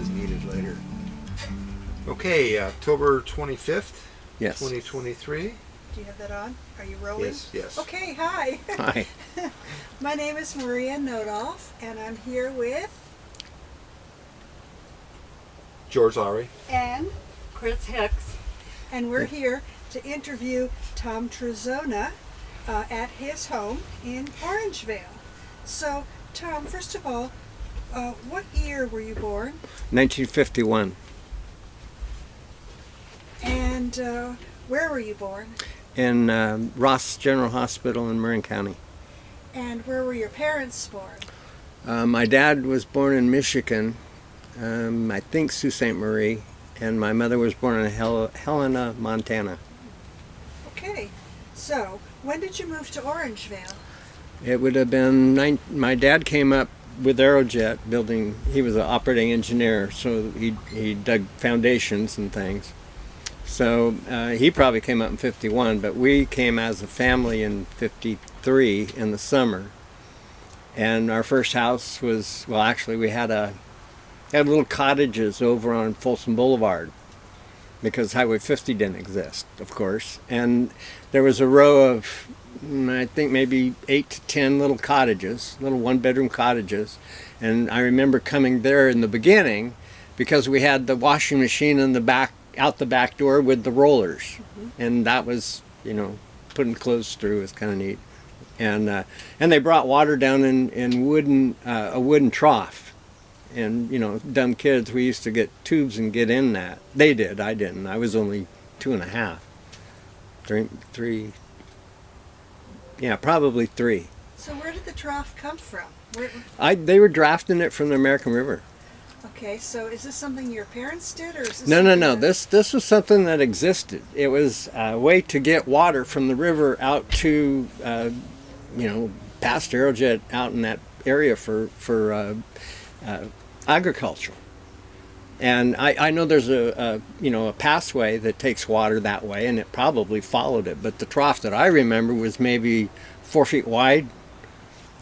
as needed later. Okay, October 25th, Yes. 2023. Do you have that on? Are you rolling? Yes, yes. Okay, hi. Hi. My name is Maria Nodolf, and I'm here with George Lowry. Ann, Chris Hicks. and we're here to interview Tom Trezona at his home in Orangevale. So, Tom, first of all, what year were you born? 1951. And where were you born? In Ross General Hospital in Marin County. And where were your parents born? My dad was born in Michigan, I think Sault Ste. Marie, and my mother was born in Helena, Montana. Okay, so when did you move to Orangevale? It would have been, my dad came up with Aerojet building, he was an operating engineer, so he dug foundations and things. So he probably came up in 51, but we came as a family in 53 in the summer. And our first house was, well, actually we had little cottages over on Folsom Boulevard because Highway 50 didn't exist, of course. And there was a row of, I think maybe 8 to 10 little cottages, little one-bedroom cottages. And I remember coming there in the beginning because we had the washing machine in the back, out the back door with the rollers. Mm-hmm. And that was, putting clothes through was kind of neat. And they brought water down in a wooden trough. And, dumb kids, we used to get tubes and get in that. They did, I didn't. I was only 2.5. Three. Yeah, probably 3. So where did the trough come from? They were drafting it from the American River. Okay, so is this something your parents did, or is this No. This was something that existed. It was a way to get water from the river out to, past Aerojet out in that area for agriculture. And I know there's a pathway that takes water that way, and it probably followed it. But the trough that I remember was maybe 4 feet wide,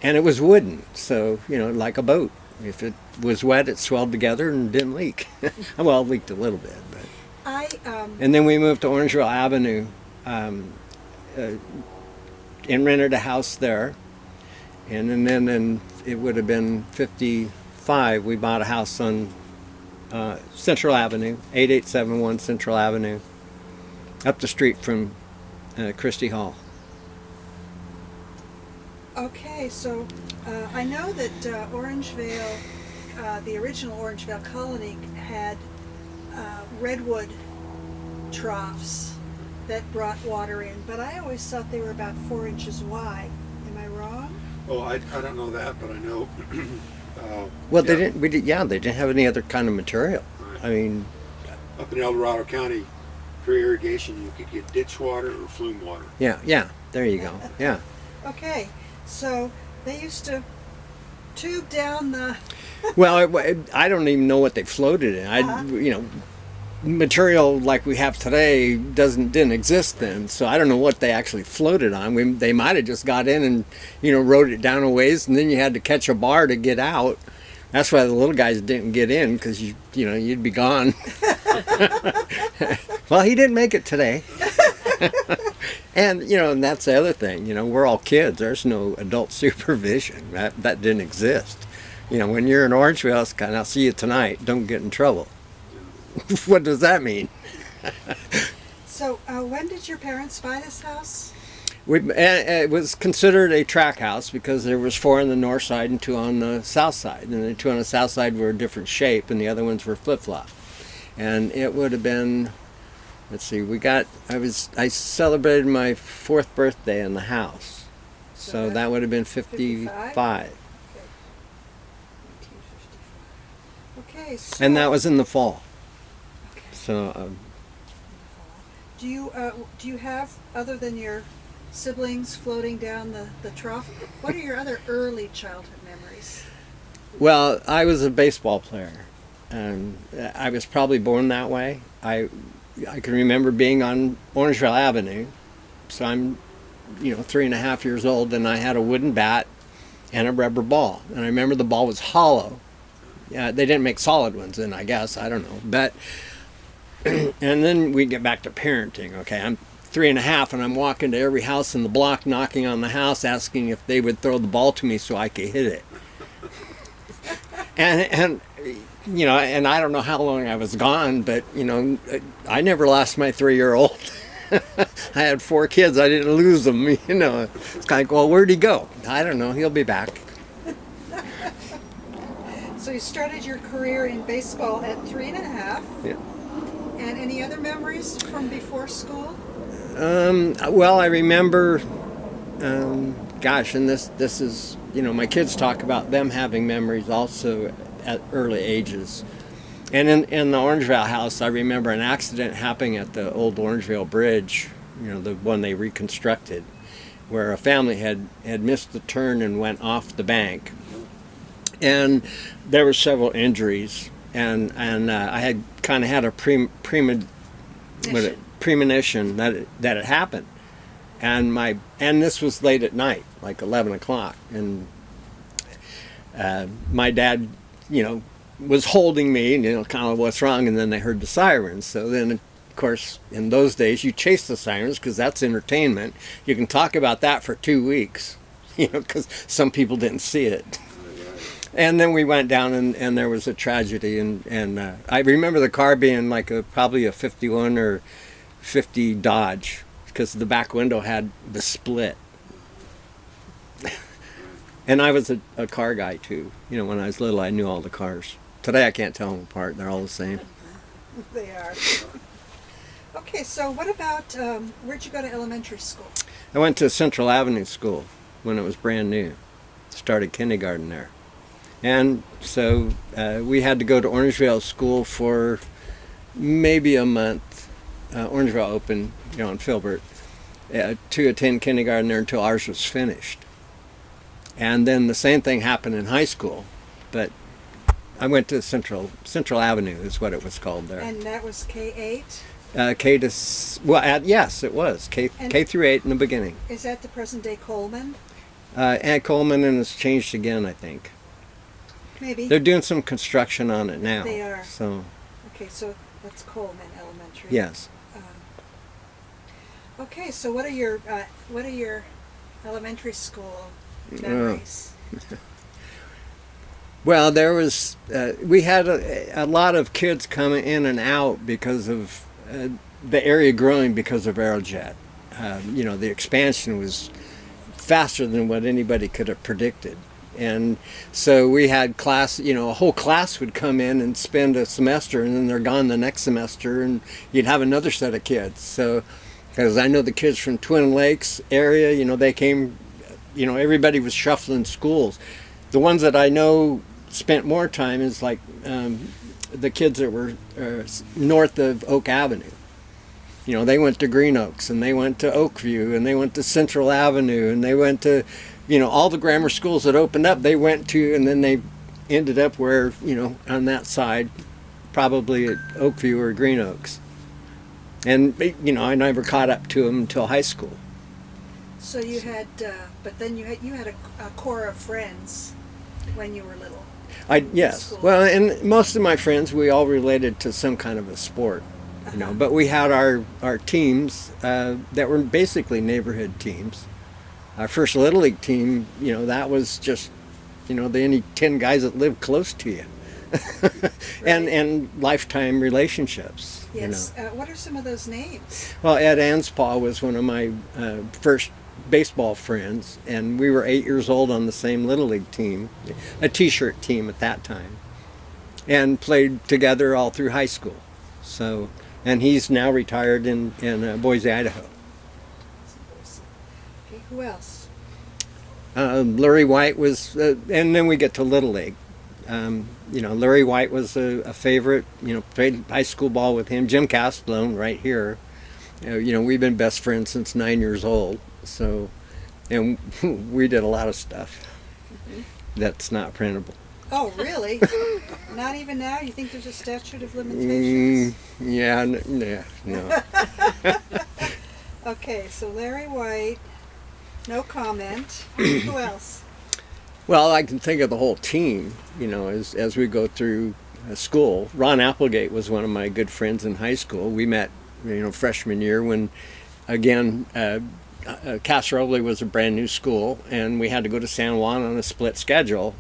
and it was wooden, so like a boat. If it was wet, it swelled together and didn't leak. Well, it leaked a little bit, but. And then we moved to Orangevale Avenue, and rented a house there. And then it would have been 55. We bought a house on Central Avenue, 8871 Central Avenue, up the street from Christie Hall. Okay, so I know that Orangevale, the original Orangevale colony, had redwood troughs that brought water in, but I always thought they were about 4 inches wide. Am I wrong? Oh, I don't know that, but I know. Well, they didn't. They didn't have any other kind of material. Right. I mean, up in El Dorado County, for irrigation, you could get ditch water or flume water. Yeah. There you go. Yeah. Okay, so they used to tube down the... Well, I don't even know what they floated in. Material like we have today didn't exist then, so I don't know what they actually floated on. They might have just got in and rode it down a ways, and then you had to catch a bar to get out. That's why the little guys didn't get in, because you'd be gone. Well, he didn't make it today. And and that's the other thing. We're all kids. There's no adult supervision. That didn't exist. When you're in Orangevale, it's kind of, I'll see you tonight. Don't get in trouble. What does that mean? So when did your parents buy this house? It was considered a track house because there was 4 on the north side and 2 on the south side. And the 2 on the south side were a different shape, and the other ones were flip-flop. And it would have been, let's see, I celebrated my 4th birthday in the house. So that would have been 55. Okay, so... And that was in the fall. Okay. So, Do you have, other than your siblings floating down the trough, what are your other early childhood memories? well, I was a baseball player. I was probably born that way. I can remember being on Orangevale Avenue. So I'm, 3.5 years old, and I had a wooden bat and a rubber ball. And I remember the ball was hollow. They didn't make solid ones then, I guess. I don't know. But and then we get back to parenting. Okay, I'm 3.5, and I'm walking to every house in the block, knocking on the house, asking if they would throw the ball to me so I could hit it. And you know, and I don't know how long I was gone, but you know, I never lost my 3-year-old. I had 4 kids. I didn't lose them. You know, it's kind of like, well, where'd he go? I don't know. He'll be back. So you started your career in baseball at 3.5. Yeah. And any other memories from before school? Well, I remember, gosh, and this is, you know, my kids talk about them having memories also at early ages. And in the Orangevale house, I remember an accident happening at the old Orangevale Bridge, you know, the one they reconstructed, where a family had missed the turn and went off the bank. And there were several injuries, and I had kind of had a premonition that it happened, and this was late at night, like 11 o'clock, and my dad, you know, was holding me, and, you know, kind of what's wrong, and then they heard the sirens. So then, of course, in those days, you chase the sirens because that's entertainment. You can talk about that for 2 weeks, you know, because some people didn't see it. And then we went down, and there was a tragedy, and I remember the car being like probably a 51 or 50 Dodge, because the back window had the split. And I was a car guy too. You know, when I was little, I knew all the cars. Today I can't tell them apart. They're all the same. They are. Okay, so what about, where'd you go to elementary school? I went to Central Avenue School when it was brand new. Started kindergarten there. And so we had to go to Orangevale School for maybe a month. Orangevale opened, you know, in Filbert, to attend kindergarten there until ours was finished. And then the same thing happened in high school, but I went to Central Avenue is what it was called there. And that was K-8? Yes, it was K through 8 in the beginning. Is that the present day Coleman? And Coleman, and it's changed again, I think. Maybe. They're doing some construction on it now. They are. So. Okay, so that's Coleman Elementary. Yes. Okay, so what are your elementary school memories? Well, there was we had a lot of kids coming in and out because of the area growing because of Aerojet. You know, the expansion was faster than what anybody could have predicted. And so we had class, you know, a whole class would come in and spend a semester, and then they're gone the next semester, and you'd have another set of kids. So, because I know the kids from Twin Lakes area, you know, they came, you know, everybody was shuffling schools. The ones that I know spent more time is like the kids that were north of Oak Avenue. You know, they went to Green Oaks, and they went to Oakview, and they went to Central Avenue, and they went to, you know, all the grammar schools that opened up, they went to, and then they ended up where, you know, on that side, probably at Oakview or Green Oaks. And, you know, I never caught up to them until high school. So you had, but then you had a core of friends when you were little. Yes. School. Well, and most of my friends, we all related to some kind of a sport, you know. But we had our teams that were basically neighborhood teams. Our first Little League team, you know, that was just, you know, the only 10 guys that lived close to you. and lifetime relationships. Yes. You know. What are some of those names? Well, Ed Anspaugh was one of my first baseball friends, and we were 8 years old on the same Little League team, a t-shirt team at that time, and played together all through high school. So, and he's now retired in Boise, Idaho. Okay, who else? Larry White was, and then we get to Little League. You know, Larry White was a favorite. You know, played high school ball with him. Jim Castellone, right here. You know, we've been best friends since 9 years old. So, and we did a lot of stuff that's not printable. Oh, really? Not even now? You think there's a statute of limitations? Yeah, no. Okay, so Larry White, no comment. Who else? Well, I can think of the whole team, as we go through school. Ron Applegate was one of my good friends in high school. We met, freshman year when, again, Casserole was a brand new school, and we had to go to San Juan on a split schedule.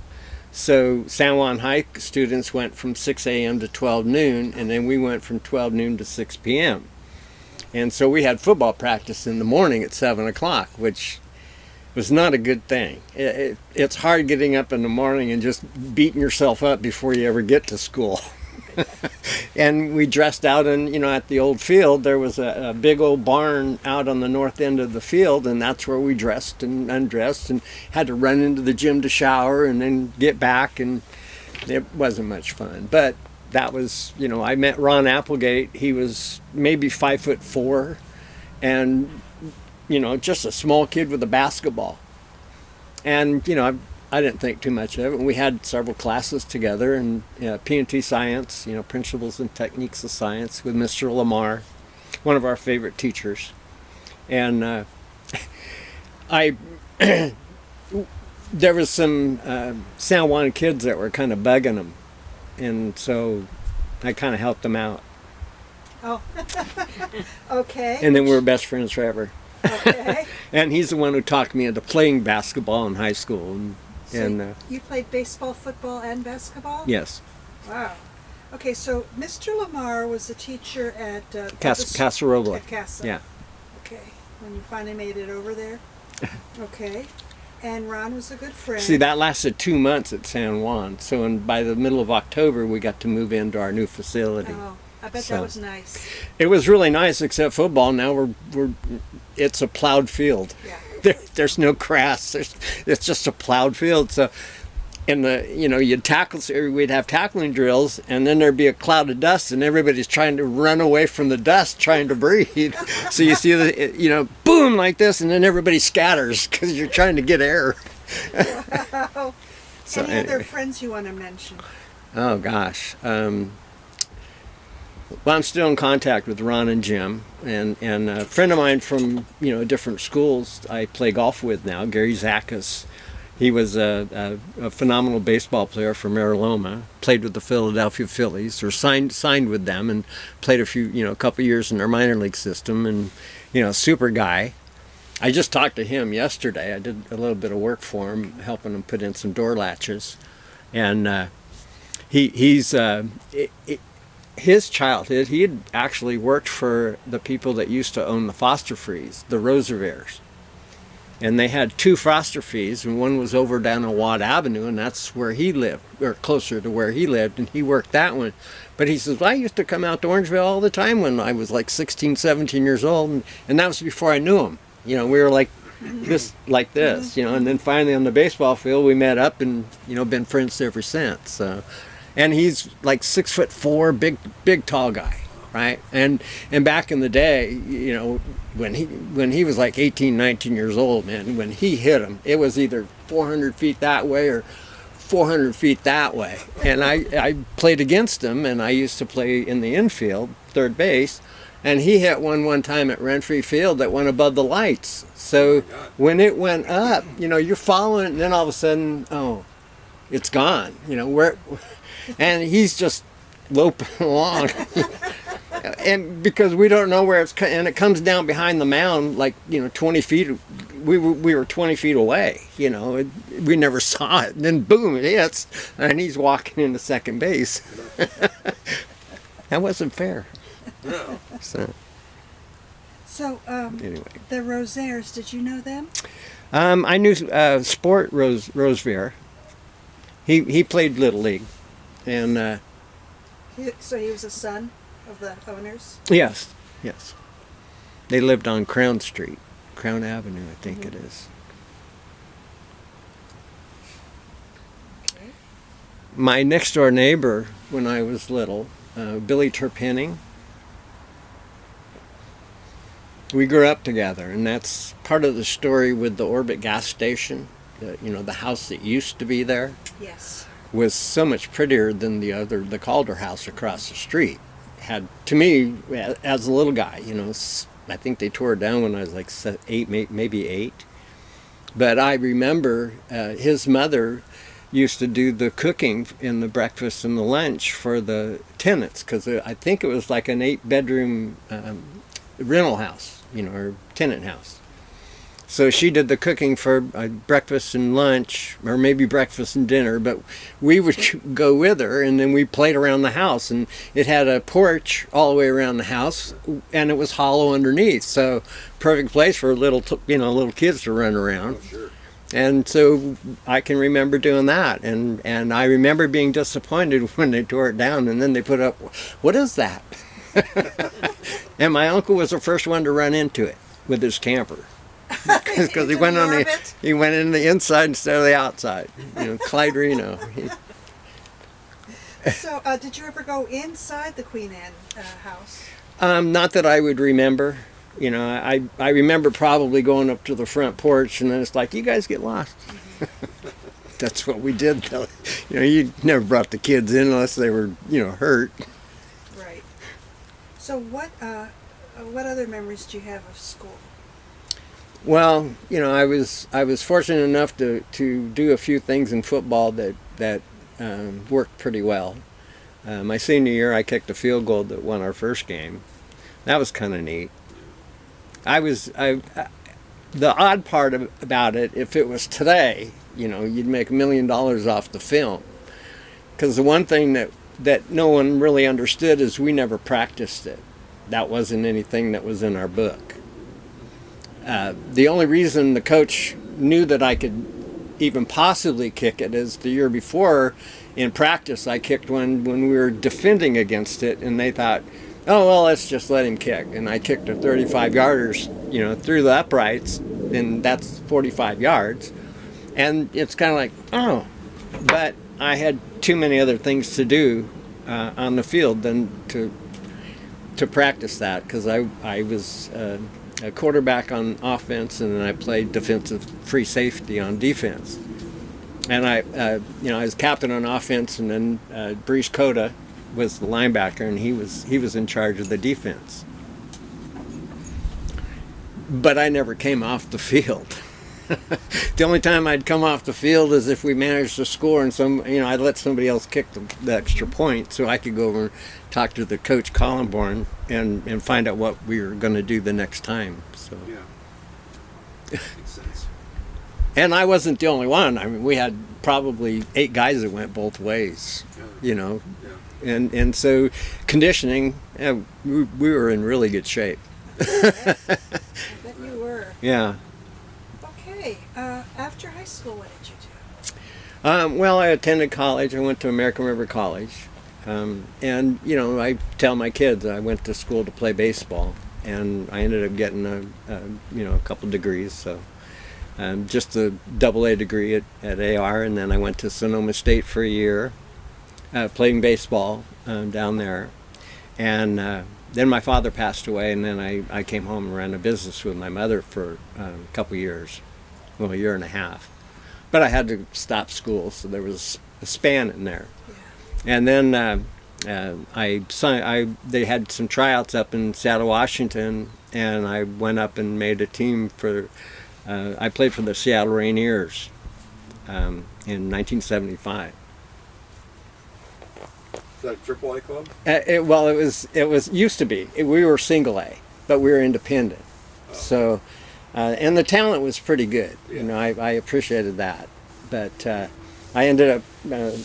So San Juan High students went from 6 a.m. to 12 noon, and then we went from 12 noon to 6 p.m. And so we had football practice in the morning at 7 o'clock, which was not a good thing. It's hard getting up in the morning and just beating yourself up before you ever get to school. And we dressed out at the old field. There was a big old barn out on the north end of the field, and that's where we dressed and undressed and had to run into the gym to shower and then get back, and it wasn't much fun. But that was, I met Ron Applegate. He was maybe 5'4", and just a small kid with a basketball. And, I didn't think too much of it. We had several classes together, and P&T Science, Principles and Techniques of Science with Mr. Lamar, one of our favorite teachers. And there was some San Juan kids that were kind of bugging him, and so I kind of helped them out. Oh, okay. And then we were best friends forever. Okay. And he's the one who talked me into playing basketball in high school. And you played baseball, football, and basketball? Yes. Wow. Okay, so Mr. Lamar was a teacher at Casserole. At Casa. Yeah. Okay. When you finally made it over there. Okay. And Ron was a good friend. See, that lasted 2 months at San Juan. So by the middle of October, we got to move into our new facility. Oh, I bet that was nice. It was really nice, except football. Now it's a plowed field. Yeah. There's no grass. It's just a plowed field. So, we'd have tackling drills, and then there'd be a cloud of dust, and everybody's trying to run away from the dust, trying to breathe. So you see boom like this, and then everybody scatters because you're trying to get air. Wow. So Any anyway. other friends you want to mention? Oh gosh. Well, I'm still in contact with Ron and Jim, and a friend of mine from different schools I play golf with now, Gary Zakas. He was a phenomenal baseball player from Mariloma. Played with the Philadelphia Phillies, or signed with them, and played a couple years in their minor league system, and super guy. I just talked to him yesterday. I did a little bit of work for him, helping him put in some door latches, and his childhood, he had actually worked for the people that used to own the Foster Frees, the Roseveres. And they had 2 Foster Frees, and one was over down on Watt Avenue, and that's where he lived, or closer to where he lived, and he worked that one. But he says, I used to come out to Orangevale all the time when I was like 16, 17 years old, and that was before I knew him. We were like this, and then finally on the baseball field, we met up and, been friends ever since. So. And he's like 6'4", big tall guy, right? And back in the day, when he was like 18, 19 years old, man, when he hit him, it was either 400 feet that way or 400 feet that way. And I played against him, and I used to play in the infield, third base, and he hit one time at Renfree Field that went above the lights. So when it went up, you're following it, and then all of a sudden, oh, it's gone. And he's just loping along, and because we don't know where and it comes down behind the mound, 20 feet. We were 20 feet away. We never saw it. And then boom, it hits, and he's walking into second base. That wasn't fair. No. So Anyway, the Rosaires, did you know them? I knew Sport Rosevere. He played Little League. And So he was a son of the owners? yes. They lived on Crown Street, Crown Avenue, I think it is. Okay. My next door neighbor when I was little, Billy Terpenning, we grew up together, and that's part of the story with the Orbit gas station. The house that used to be there. Yes. Was so much prettier than the Calder house across the street. Had, to me, as a little guy, I think they tore it down when I was like 8, maybe 8. But I remember his mother used to do the cooking in the breakfast and the lunch for the tenants, because I think it was like an 8-bedroom rental house, or tenant house. So she did the cooking for breakfast and lunch, or maybe breakfast and dinner, but we would go with her, and then we played around the house. And it had a porch all the way around the house, and it was hollow underneath. So perfect place for little kids to run around. Oh, sure. And so I can remember doing that. And I remember being disappointed when they tore it down, and then they put up, what is that? And my uncle was the first one to run into it with his camper. Because he went in the inside instead of the outside. Clyde Reno. So, did you ever go inside the Queen Anne house? Not that I would remember. I remember probably going up to the front porch, and then it's like, you guys get lost. That's what we did, though. You never brought the kids in unless they were, hurt. Right. So, what other memories do you have of school? Well, I was fortunate enough to do a few things in football that worked pretty well. My senior year, I kicked a field goal that won our first game. That was kind of neat. The odd part about it, if it was today, you'd make $1 million off the film. Because the one thing that no one really understood is we never practiced it. That wasn't anything that was in our book. The only reason the coach knew that I could even possibly kick it is the year before in practice I kicked one when we were defending against it, and they thought, oh, well, let's just let him kick. And I kicked a 35-yarders, through the uprights, and that's 45 yards. And it's kind of like, oh, but I had too many other things to do on the field than to practice that, because I was a quarterback on offense, and then I played defensive free safety on defense. And I was captain on offense, and then Brees Coda was the linebacker, and he was in charge of the defense. But I never came off the field. The only time I'd come off the field is if we managed to score, and I'd let somebody else kick the extra point, so I could go over and talk to the coach Collinborn and find out what we were going to do the next time. So Yeah. Makes sense. And I wasn't the only one. I mean, we had probably 8 guys that went both ways. Yeah. Yeah. And so conditioning, we were in really good shape. I bet you were. Yeah. Okay. After high school, what did you do? Well, I attended college. I went to American River College. And, I tell my kids I went to school to play baseball. And I ended up getting a couple degrees. So just a AA degree at AR. And then I went to Sonoma State for a year, playing baseball down there. And then my father passed away. And then I came home and ran a business with my mother for a couple years. Well, a year and a half. But I had to stop school, so there was a span in there. Yeah. And then they had some tryouts up in Seattle, Washington, and I went up and made a team for. I played for the Seattle Rainiers in 1975. Is that a AAA club? It was used to be. We were single A, but we were independent. Oh. So. And the talent was pretty good. Yeah. I appreciated that. But I ended up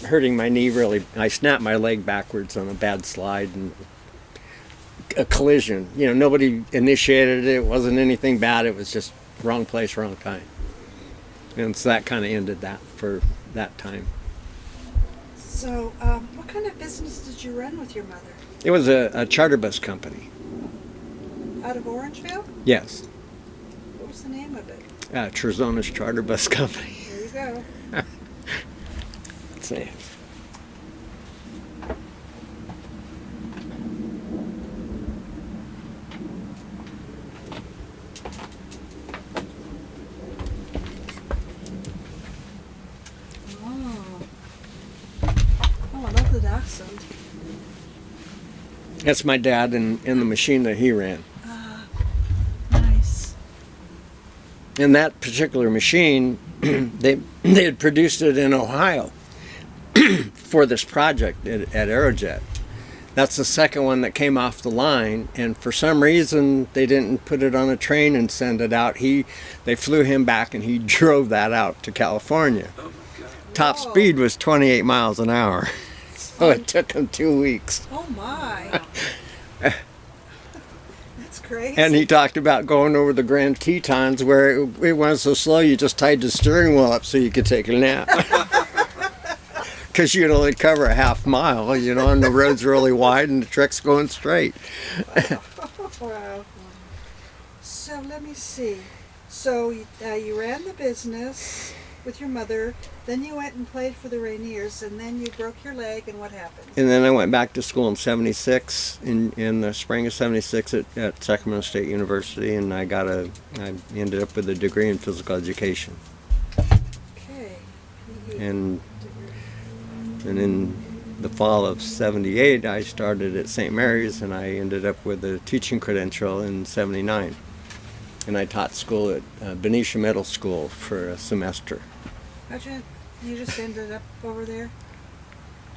hurting my knee really. I snapped my leg backwards on a bad slide and a collision. Nobody initiated it. It wasn't anything bad. It was just wrong place, wrong time. And so that kind of ended that for that time. So, what kind of business did you run with your mother? It was a charter bus company. Out of Orangevale? Yes. What was the name of it? Trezona's Charter Bus Company. There you go. Let's see. Oh, I love the accent. That's my dad in the machine that he ran. Nice. And that particular machine, they had produced it in Ohio for this project at Aerojet. That's the second one that came off the line, and for some reason they didn't put it on a train and send it out. They flew him back, and he drove that out to California. Oh my God. Top Whoa. speed was 28 miles an hour, so it took him 2 weeks. Oh my. That's crazy. And he talked about going over the Grand Tetons where it went so slow you just tied the steering wheel up so you could take a nap. Because you'd only cover a half mile, you know, and the road's really wide and the truck's going straight. Wow. So let me see. So you ran the business with your mother, then you went and played for the Rainiers, and then you broke your leg, and what happened? And then I went back to school in '76, in the spring of '76 at Sacramento State University, and I ended up with a degree in physical education. Okay. And in the fall of '78, I started at St. Mary's, and I ended up with a teaching credential in '79. And I taught school at Benicia Middle School for a semester. You just ended up over there?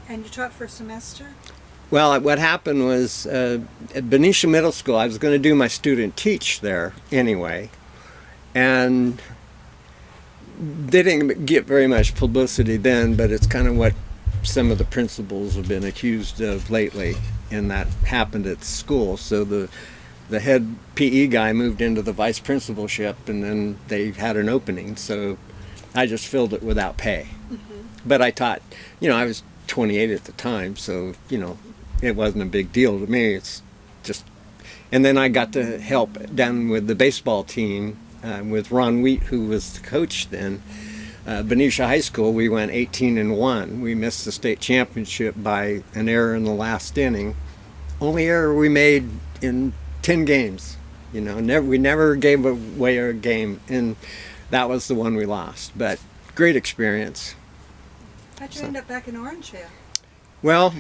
And you taught for a semester? Well, what happened was at Benicia Middle School, I was going to do my student teach there anyway. And they didn't get very much publicity then, but it's kind of what some of the principals have been accused of lately, and that happened at school. So the head PE guy moved into the vice principalship, and then they had an opening, so I just filled it without pay. Mm-hmm. But I taught, I was 28 at the time, so, it wasn't a big deal to me. It's just, and then I got to help down with the baseball team with Ron Wheat, who was the coach then. Benicia High School, we went 18-1. We missed the state championship by an error in the last inning. Only error we made in 10 games. We never gave away a game, and that was the one we lost. But great experience. How'd you end up back in Orangevale? Well,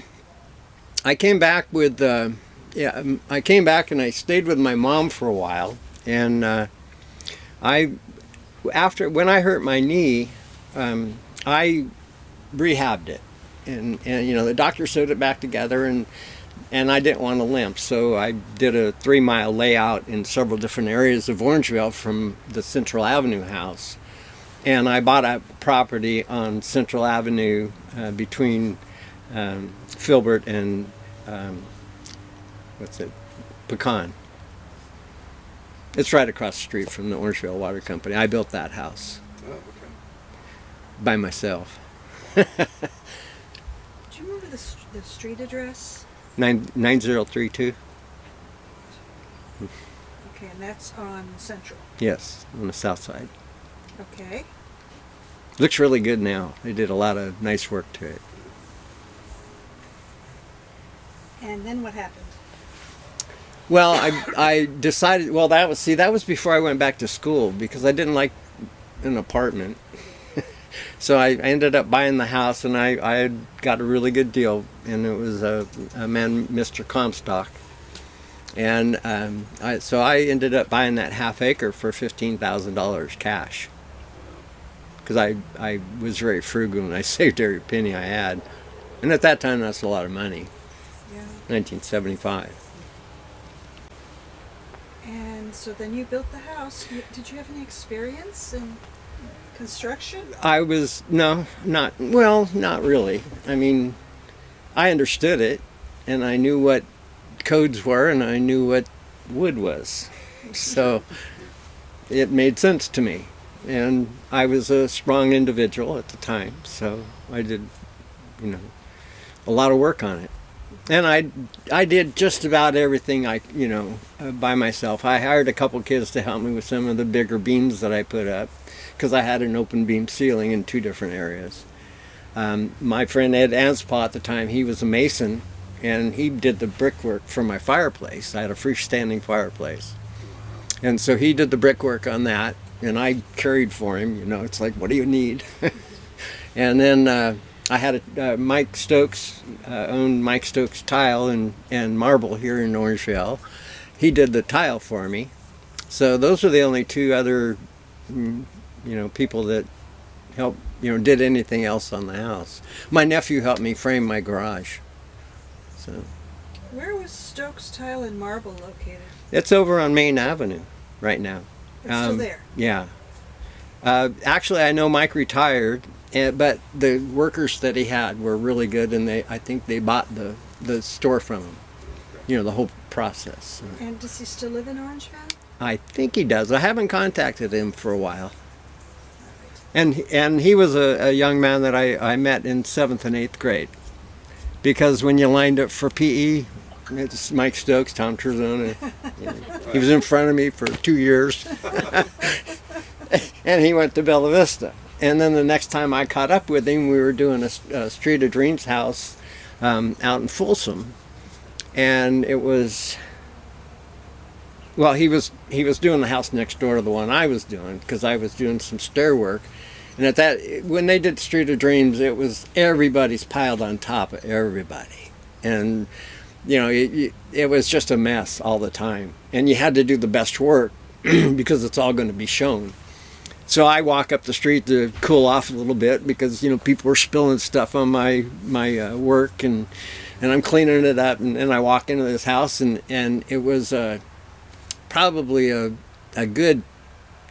I came back with I came back and I stayed with my mom for a while, and when I hurt my knee, I rehabbed it, and the doctor sewed it back together, and I didn't want to limp, so I did a 3-mile layout in several different areas of Orangevale from the Central Avenue house, and I bought a property on Central Avenue between Filbert and Pecan. It's right across the street from the Orangevale Water Company. I built that house Oh, okay. by myself. Do you remember the street address? 9032. Okay, and that's on Central. Yes, on the south side. Okay. Looks really good now. They did a lot of nice work to it. And then what happened? Well, I decided. Well, that was before I went back to school, because I didn't like an apartment. So I ended up buying the house, and I had got a really good deal, and it was a man, Mr. Comstock, and so I ended up buying that half acre for $15,000 cash, because I was very frugal and I saved every penny I had, and at that time that's a lot of money. Yeah. 1975. And so then you built the house. Did you have any experience in construction? not really. I mean, I understood it, and I knew what codes were, and I knew what wood was. So it made sense to me. And I was a strong individual at the time, so I did, a lot of work on it. And I did just about everything by myself. I hired a couple kids to help me with some of the bigger beams that I put up, because I had an open beam ceiling in 2 different areas. My friend Ed Anspaugh at the time, he was a mason, and he did the brickwork for my fireplace. I had a freestanding fireplace. And so he did the brickwork on that, and I carried for him. It's like, what do you need? And then I had Mike Stokes, owned Mike Stokes Tile and Marble here in Orangevale. He did the tile for me. So those are the only 2 other people that helped, did anything else on the house. My nephew helped me frame my garage. So Where was Stokes Tile and Marble located? it's over on Main Avenue right now. It's still there. Yeah. Actually, I know Mike retired, but the workers that he had were really good, and I think they bought the store from him. The whole process. And does he still live in Orangevale? I think he does. I haven't contacted him for a while. And he was a young man that I met in 7th and 8th grade. Because when you lined up for PE, it's Mike Stokes, Tom Trezona. He was in front of me for 2 years. And he went to Bella Vista. And then the next time I caught up with him, we were doing a Street of Dreams house out in Folsom. And it was, well, he was doing the house next door to the one I was doing, because I was doing some stair work. And when they did Street of Dreams, it was everybody's piled on top of everybody. And, it was just a mess all the time. And you had to do the best work because it's all going to be shown. So I walk up the street to cool off a little bit because, people were spilling stuff on my work, and I'm cleaning it up. And I walk into this house, and it was probably a good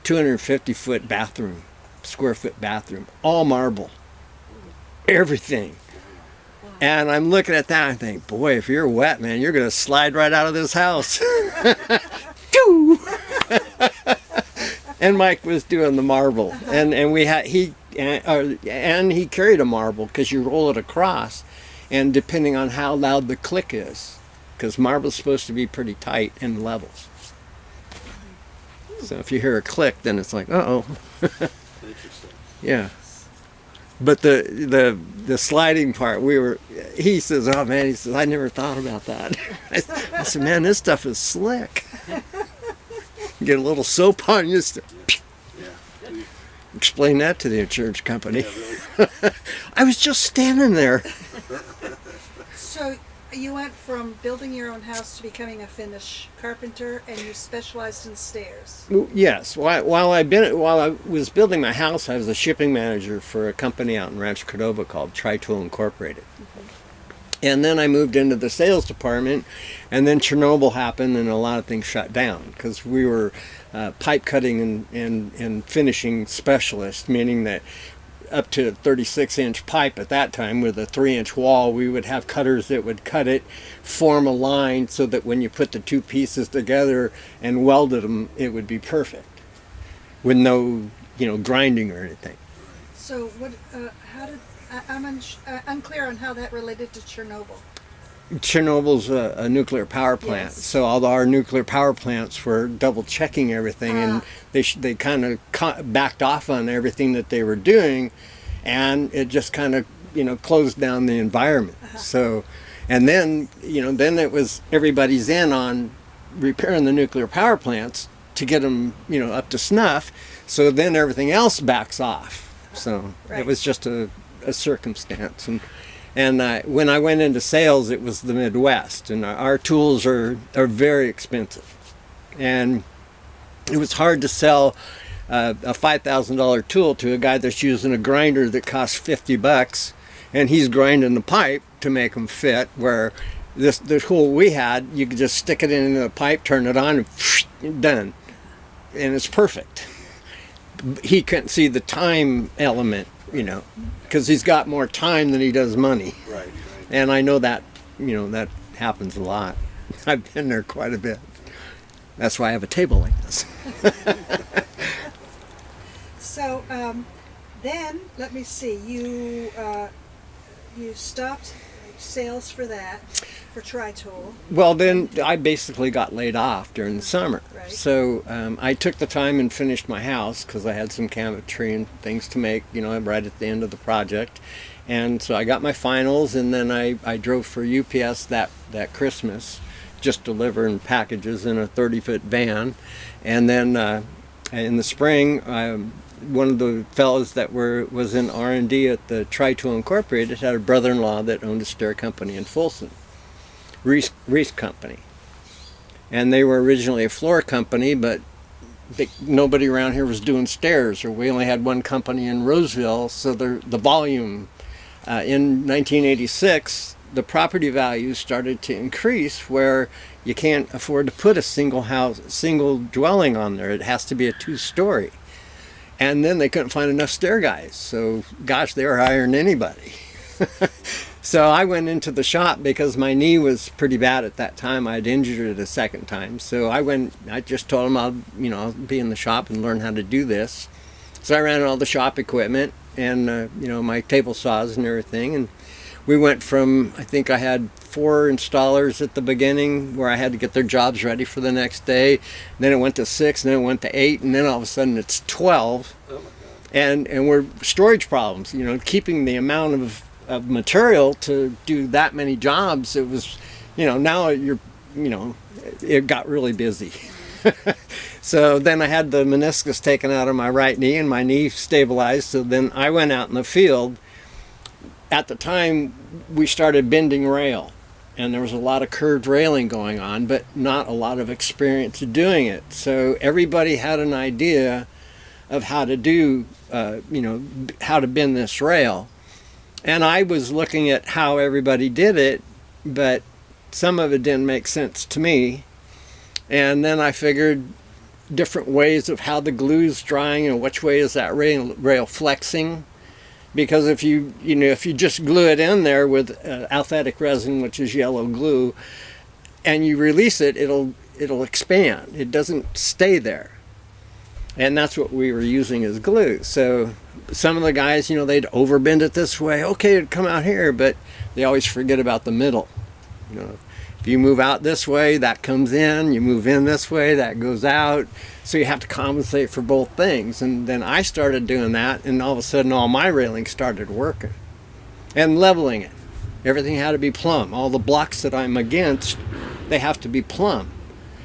250-foot bathroom. Square foot bathroom, all marble, everything. And I'm looking at that, and I think, boy, if you're wet, man, you're gonna slide right out of this house. And Mike was doing the marble, and he carried a marble, because you roll it across, and depending on how loud the click is, because marble's supposed to be pretty tight and level. So if you hear a click, then it's like, uh-oh. Interesting. Yeah, but the sliding part, he says, oh man, I never thought about that. I said, man, this stuff is slick. Get a little soap on you. Yeah. Explain that to the insurance company. Yeah, really. I was just standing there. So you went from building your own house to becoming a finish carpenter, and you specialized in stairs. Yes. While I was building my house, I was a shipping manager for a company out in Rancho Cordova called Trezona Incorporated. And then I moved into the sales department, and then Chernobyl happened, and a lot of things shut down because we were pipe cutting and finishing specialists, meaning that up to 36-inch pipe at that time with a 3-inch wall, we would have cutters that would cut it, form a line so that when you put the two pieces together and welded them, it would be perfect with no, grinding or anything. So what? I'm unclear on how that related to Chernobyl. Chernobyl's a nuclear power plant, Yes. so all our nuclear power plants were double checking everything, and they kind of backed off on everything that they were doing, and it just kind of closed down the environment. So, and then then it was everybody's in on repairing the nuclear power plants to get them up to snuff. So then everything else backs off. So Right. it was just a circumstance. And when I went into sales, it was the Midwest, and our tools are very expensive, and it was hard to sell a $5,000 tool to a guy that's using a grinder that costs $50, and he's grinding the pipe to make them fit. Where the tool we had, you could just stick it in the pipe, turn it on, and done, and it's perfect. He couldn't see the time element, because he's got more time than he does money. Right. And I know that, that happens a lot. I've been there quite a bit. That's why I have a table like this. So then, let me see. You stopped sales for that, for Tri-Tool. Well, then I basically got laid off during the summer. Right. So I took the time and finished my house because I had some cabinetry and things to make, right at the end of the project. And so I got my finals, and then I drove for UPS that Christmas, just delivering packages in a 30-foot van. And then in the spring, one of the fellows that was in R&D at the Trezona Incorporated had a brother-in-law that owned a stair company in Folsom, Reese Company. And they were originally a floor company, but nobody around here was doing stairs, or we only had one company in Roseville, so the volume. In 1986, the property values started to increase where you can't afford to put a single dwelling on there. It has to be a 2-story. And then they couldn't find enough stair guys. So, gosh, they were hiring anybody. So I went into the shop because my knee was pretty bad at that time. I'd injured it a second time. So I just told them I'll be in the shop and learn how to do this. So I ran all the shop equipment and my table saws and everything, and we went from, I think I had 4 installers at the beginning where I had to get their jobs ready for the next day. Then it went to 6, and then it went to 8, and then all of a sudden it's 12. Oh my God. And we're storage problems, keeping the amount of material to do that many jobs. It was, now it got really busy. So then I had the meniscus taken out of my right knee, and my knee stabilized. So then I went out in the field. At the time, we started bending rail, and there was a lot of curved railing going on, but not a lot of experience doing it. So everybody had an idea of how to do, how to bend this rail. And I was looking at how everybody did it, but some of it didn't make sense to me. And then I figured different ways of how the glue's drying and which way is that rail flexing. Because if you just glue it in there with alphatic resin, which is yellow glue, and you release it, it'll expand. It doesn't stay there. And that's what we were using as glue. So some of the guys, they'd overbend it this way. Okay, it'd come out here, but they always forget about the middle. If you move out this way, that comes in. You move in this way, that goes out. So you have to compensate for both things. And then I started doing that, and all of a sudden all my railings started working. And leveling it. Everything had to be plumb. All the blocks that I'm against, they have to be plumb.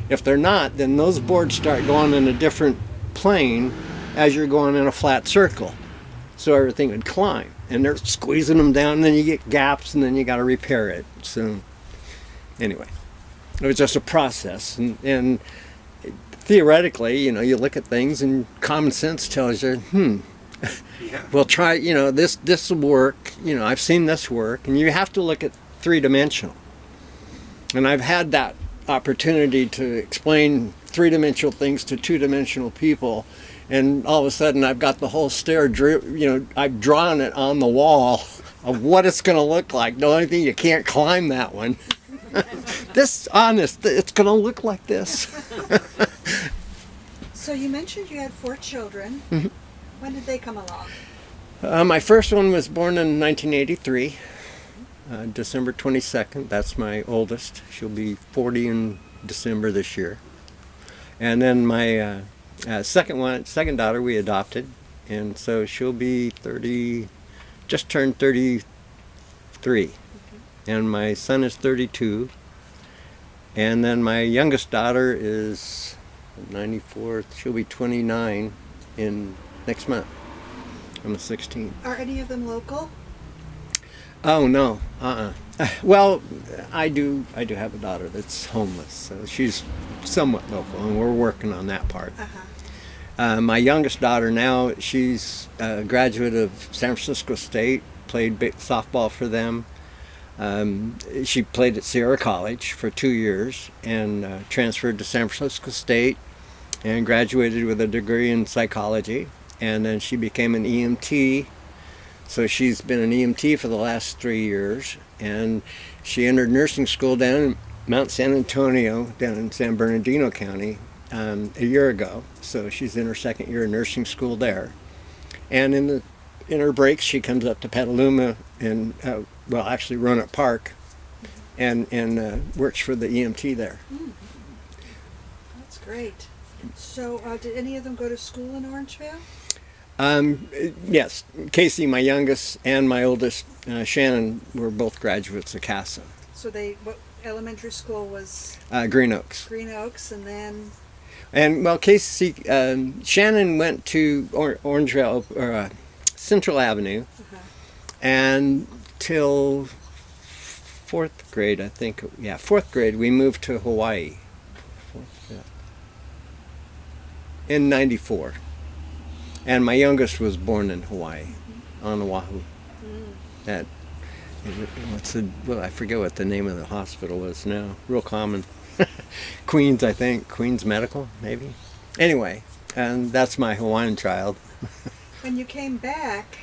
If they're not, then those boards start going in a different plane as you're going in a flat circle. So everything would climb. And they're squeezing them down, and then you get gaps, and then you got to repair it. So anyway, it was just a process. And theoretically, you look at things, and common sense tells you, Yeah. well, try, this will work. I've seen this work. And you have to look at 3-dimensional. And I've had that opportunity to explain 3-dimensional things to 2-dimensional people, and all of a sudden I've got the whole stair I've drawn it on the wall of what it's going to look like. The only thing, you can't climb that one. It's going to look like this. So you mentioned you had 4 children. Mm-hmm. When did they come along? My first one was born in 1983, December 22nd. That's my oldest. She'll be 40 in December this year. And then my second daughter we adopted, and so she'll be 30, just turned 33. Okay. And my son is 32. And then my youngest daughter is 94. She'll be 29 in next month, on the 16th. Are any of them local? Oh no, Well, I do have a daughter that's homeless, so she's somewhat local, and we're working on that part. My youngest daughter now, she's a graduate of San Francisco State, played softball for them. She played at Sierra College for 2 years and transferred to San Francisco State and graduated with a degree in psychology. And then she became an EMT. So she's been an EMT for the last 3 years. And she entered nursing school down in Mount San Antonio, down in San Bernardino County, a year ago. So she's in her 2nd year of nursing school there. And in her breaks, she comes up to Petaluma and, actually Roanoke Park, and works for the EMT there. That's great. So did any of them go to school in Orangevale? Yes. Casey, my youngest, and my oldest, Shannon, were both graduates of CASA. So what elementary school was? Green Oaks. Green Oaks, and then? And, Casey, Shannon went to Orangevale, or Central Avenue, and till 4th grade, I think. Yeah, 4th grade, we moved to Hawaii. in '94, and my youngest was born in Hawaii, on Oahu. At I forget what the name of the hospital is now. Real common, Queens, I think, Queens Medical, maybe. Anyway, and that's my Hawaiian child. When you came back,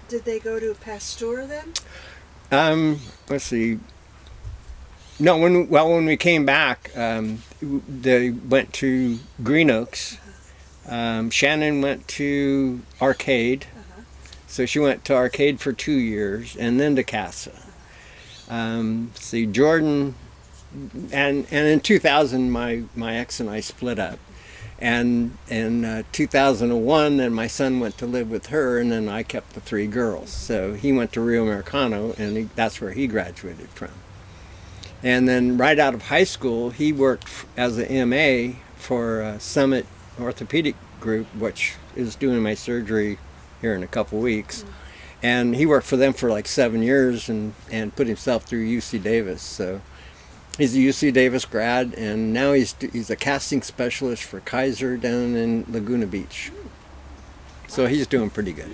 did they go to Pasteur then? Let's see. No, when we came back, they went to Green Oaks. Shannon went to Arcade. So she went to Arcade for 2 years, and then to Casa. See, Jordan, and in 2000, my ex and I split up. And in 2001, then my son went to live with her, and then I kept the 3 girls. So he went to Rio Americano, and that's where he graduated from. And then right out of high school, he worked as an MA for Summit Orthopedic Group, which is doing my surgery here in a couple weeks. And he worked for them for like 7 years and put himself through UC Davis. So he's a UC Davis grad, and now he's a casting specialist for Kaiser down in Laguna Beach. So he's doing pretty good.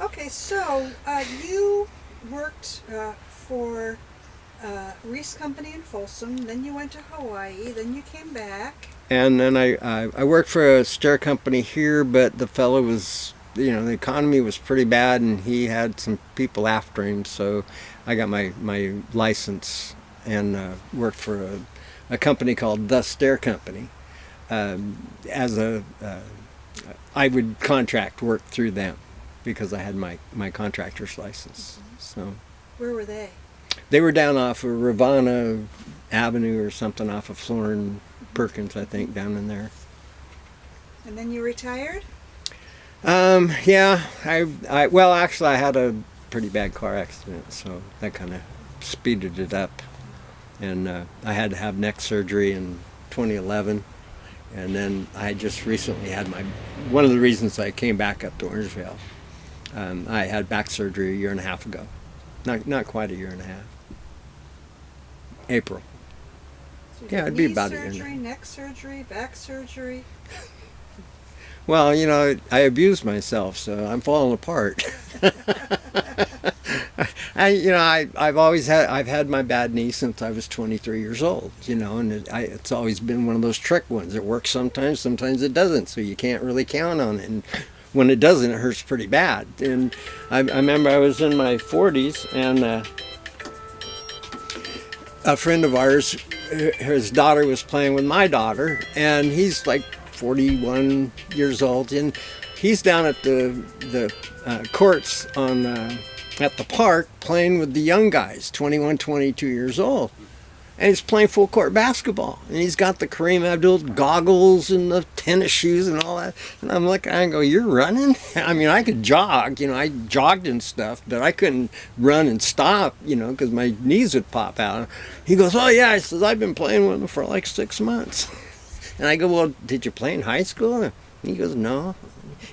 Okay, so you worked for Reese Company in Folsom, then you went to Hawaii, then you came back. And then I worked for a stair company here, but the fellow was, the economy was pretty bad, and he had some people after him, so I got my license and worked for a company called The Stair Company. I would contract work through them because I had my contractor's license. So Where were they? they were down off of Ravana Avenue or something, off of Florin Perkins, I think, down in there. And then you retired? Yeah, well, actually, I had a pretty bad car accident, so that kind of speeded it up. And I had to have neck surgery in 2011, and then I just recently had one of the reasons I came back up to Orangevale. I had back surgery a year and a half ago. Not quite a year and a half. April. So you Yeah, did it'd be knee about a year and a surgery, half. neck surgery, back surgery. Well, I abused myself, so I'm falling apart. I've had my bad knee since I was 23 years old, and it's always been one of those trick ones. It works sometimes it doesn't, so you can't really count on it. And when it doesn't, it hurts pretty bad. And I remember I was in my 40s, and a friend of ours, his daughter was playing with my daughter, and he's like 41 years old, and he's down at the courts at the park playing with the young guys, 21, 22 years old. And he's playing full court basketball. And he's got the Kareem Abdul goggles and the tennis shoes and all that. And I'm looking, I go, you're running? I mean, I could jog, I jogged and stuff, but I couldn't run and stop, because my knees would pop out. He goes, oh yeah, he says, I've been playing with them for like 6 months. And I go, well, did you play in high school? And he goes, no.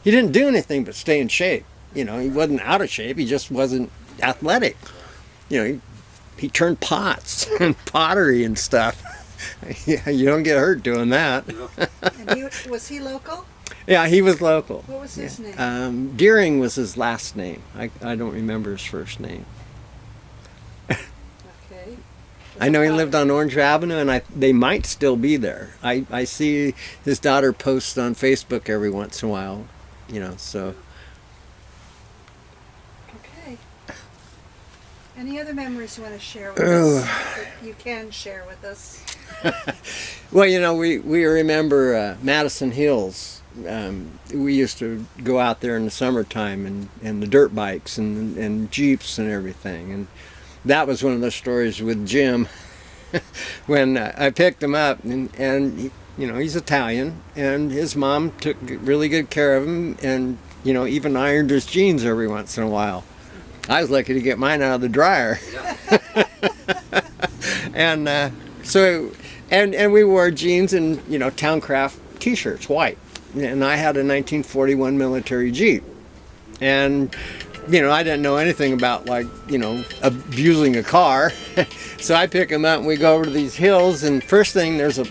He didn't do anything but stay in shape. He wasn't out of shape. He just wasn't athletic. He turned pots and pottery and stuff. Yeah, you don't get hurt doing that. And was he local? Yeah, he was local. What was his name? Deering was his last name. I don't remember his first name. Okay. I know he lived on Orange Avenue, and they might still be there. I see his daughter post on Facebook every once in a while, so. Okay. Any other memories you want to share with us that you can share with us? Well, we remember Madison Hills. We used to go out there in the summertime and the dirt bikes and Jeeps and everything. And that was one of the stories with Jim when I picked him up. And he, he's Italian, and his mom took really good care of him and, even ironed his jeans every once in a while. I was lucky to get mine out of the dryer. And and we wore jeans and Towncraft t-shirts, white. And I had a 1941 military Jeep. And I didn't know anything about abusing a car. So I pick him up and we go over to these hills, and first thing there's a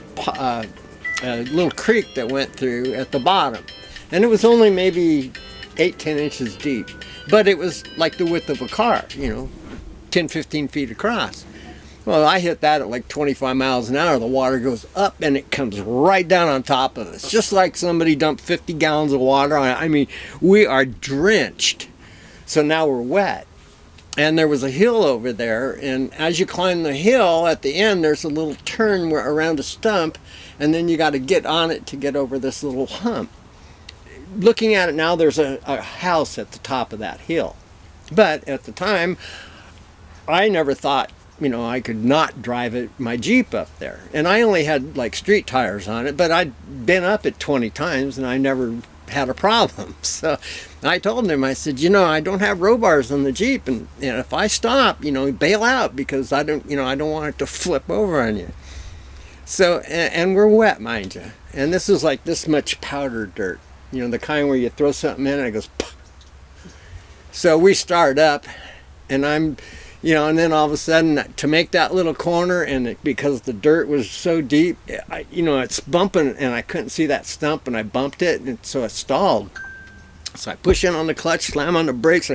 a little creek that went through at the bottom, and it was only maybe 8-10 inches deep, but it was like the width of a car, 10-15 feet across. Well, I hit that at like 25 miles an hour. The water goes up and it comes right down on top of us, just like somebody dumped 50 gallons of water on it. I mean, we are drenched. So now we're wet. And there was a hill over there, and as you climb the hill, at the end there's a little turn around a stump, and then you got to get on it to get over this little hump. Looking at it now, there's a house at the top of that hill. But at the time, I never thought, I could not drive my Jeep up there. And I only had like street tires on it, but I'd been up it 20 times and I never had a problem. So I told him, I said, I don't have row bars on the Jeep, and if I stop, bail out, because I don't want it to flip over on you. So, and we're wet, mind you. And this is like this much powder dirt, the kind where you throw something in and it goes, pop. So we start up, and I'm, and then all of a sudden, to make that little corner, and because the dirt was so deep, it's bumping, and I couldn't see that stump, and I bumped it, and so it stalled. So I push in on the clutch, slam on the brakes,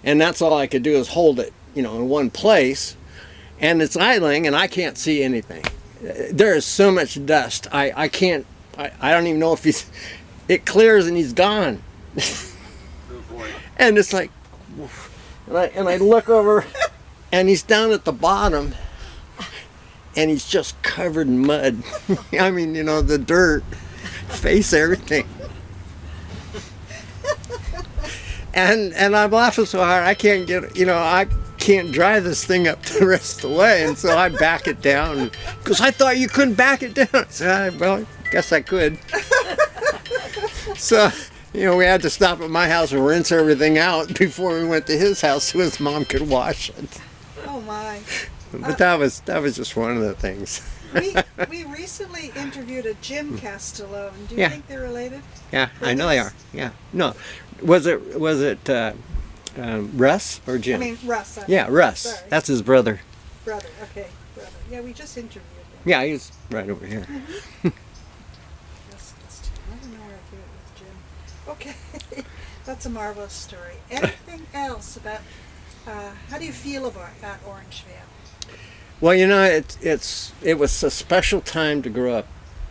and that's all I could do is hold it, in one place. And it's idling, and I can't see anything. There is so much dust. I can't, I don't even know if it clears and he's gone. And it's like, and I look over, and he's down at the bottom, and he's just covered in mud. I mean, the dirt, face, everything. And I'm laughing so hard I can't I can't drive this thing up the rest of the way, and so I back it down, because I thought you couldn't back it down. I said, well, I guess I could. So, we had to stop at my house and rinse everything out before we went to his house so his mom could wash it. Oh my. But that was just one of the things. We recently interviewed a Jim Castellone. Do you Yeah. think they're related? Yeah, I know they are. Yeah. No. Was it Russ or Jim? I mean, Russ. Yeah, Russ. Sorry. That's his brother. Brother, okay, brother. Yeah, we just interviewed him. Yeah, he's right over here. Yes, that's another narrative with Jim. Okay, that's a marvelous story. Anything else about, how do you feel about Orangevale? Well, it was a special time to grow up,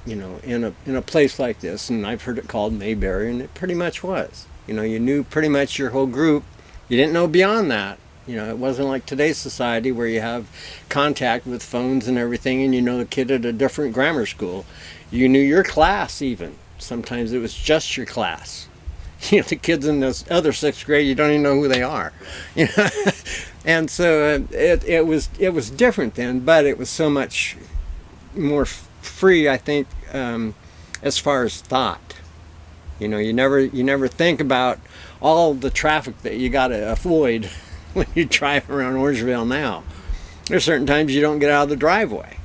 in a place like this, and I've heard it called Mayberry, and it pretty much was. You knew pretty much your whole group. You didn't know beyond that. It wasn't like today's society where you have contact with phones and everything, and the kid at a different grammar school. You knew your class even. Sometimes it was just your class. The kids in this other sixth grade, you don't even know who they are. And so it was different then, but it was so much more free, I think, as far as thought. You never think about all the traffic that you got to avoid when you drive around Orangevale now. There's certain times you don't get out of the driveway,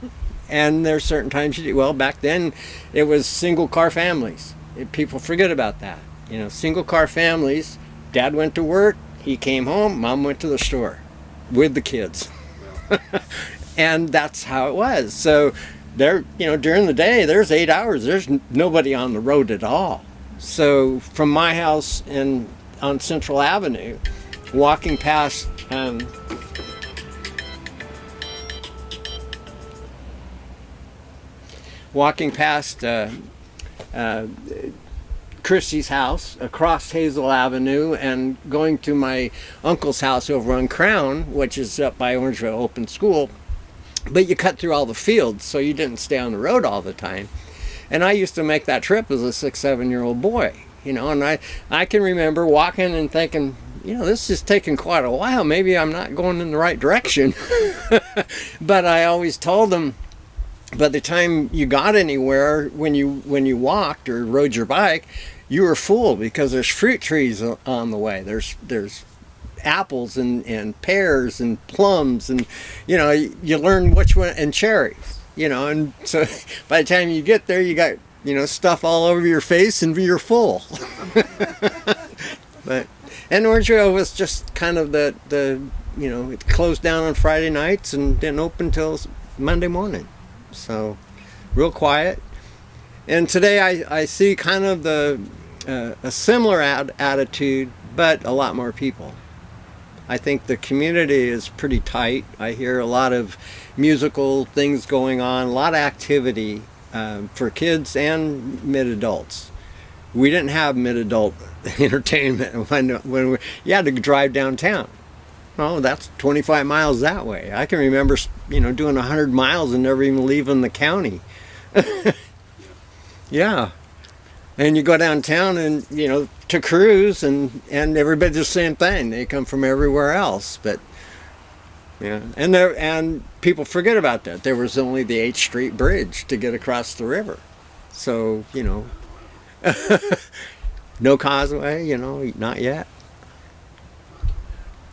and there's certain times you do. Well, back then it was single car families. People forget about that. Single car families. Dad went to work, he came home, Mom went to the store with the kids. And that's how it was. So there, during the day, there's 8 hours. There's nobody on the road at all. So from my house on Central Avenue, walking past Christy's house, across Hazel Avenue, and going to my uncle's house over on Crown, which is up by Orangevale Open School. But you cut through all the fields, so you didn't stay on the road all the time. And I used to make that trip as a 6-7-year-old boy, and I can remember walking and thinking, this is taking quite a while. Maybe I'm not going in the right direction. But I always told them, by the time you got anywhere, when you walked or rode your bike, you were full, because there's fruit trees on the way. There's apples and pears and plums, and you learn which one, and cherries. And so by the time you get there, you got stuff all over your face and you're full. And Orangevale was just kind of the it closed down on Friday nights and didn't open till Monday morning. So real quiet. And today I see kind of a similar attitude, but a lot more people. I think the community is pretty tight. I hear a lot of musical things going on, a lot of activity for kids and mid-adults. We didn't have mid-adult entertainment when you had to drive downtown. Oh, that's 25 miles that way. I can remember, doing 100 miles and never even leaving the county. Yeah. And you go downtown and, to cruise and everybody's the same thing. They come from everywhere else. But, yeah. And people forget about that. There was only the 8th Street Bridge to get across the river. So, no causeway, not yet.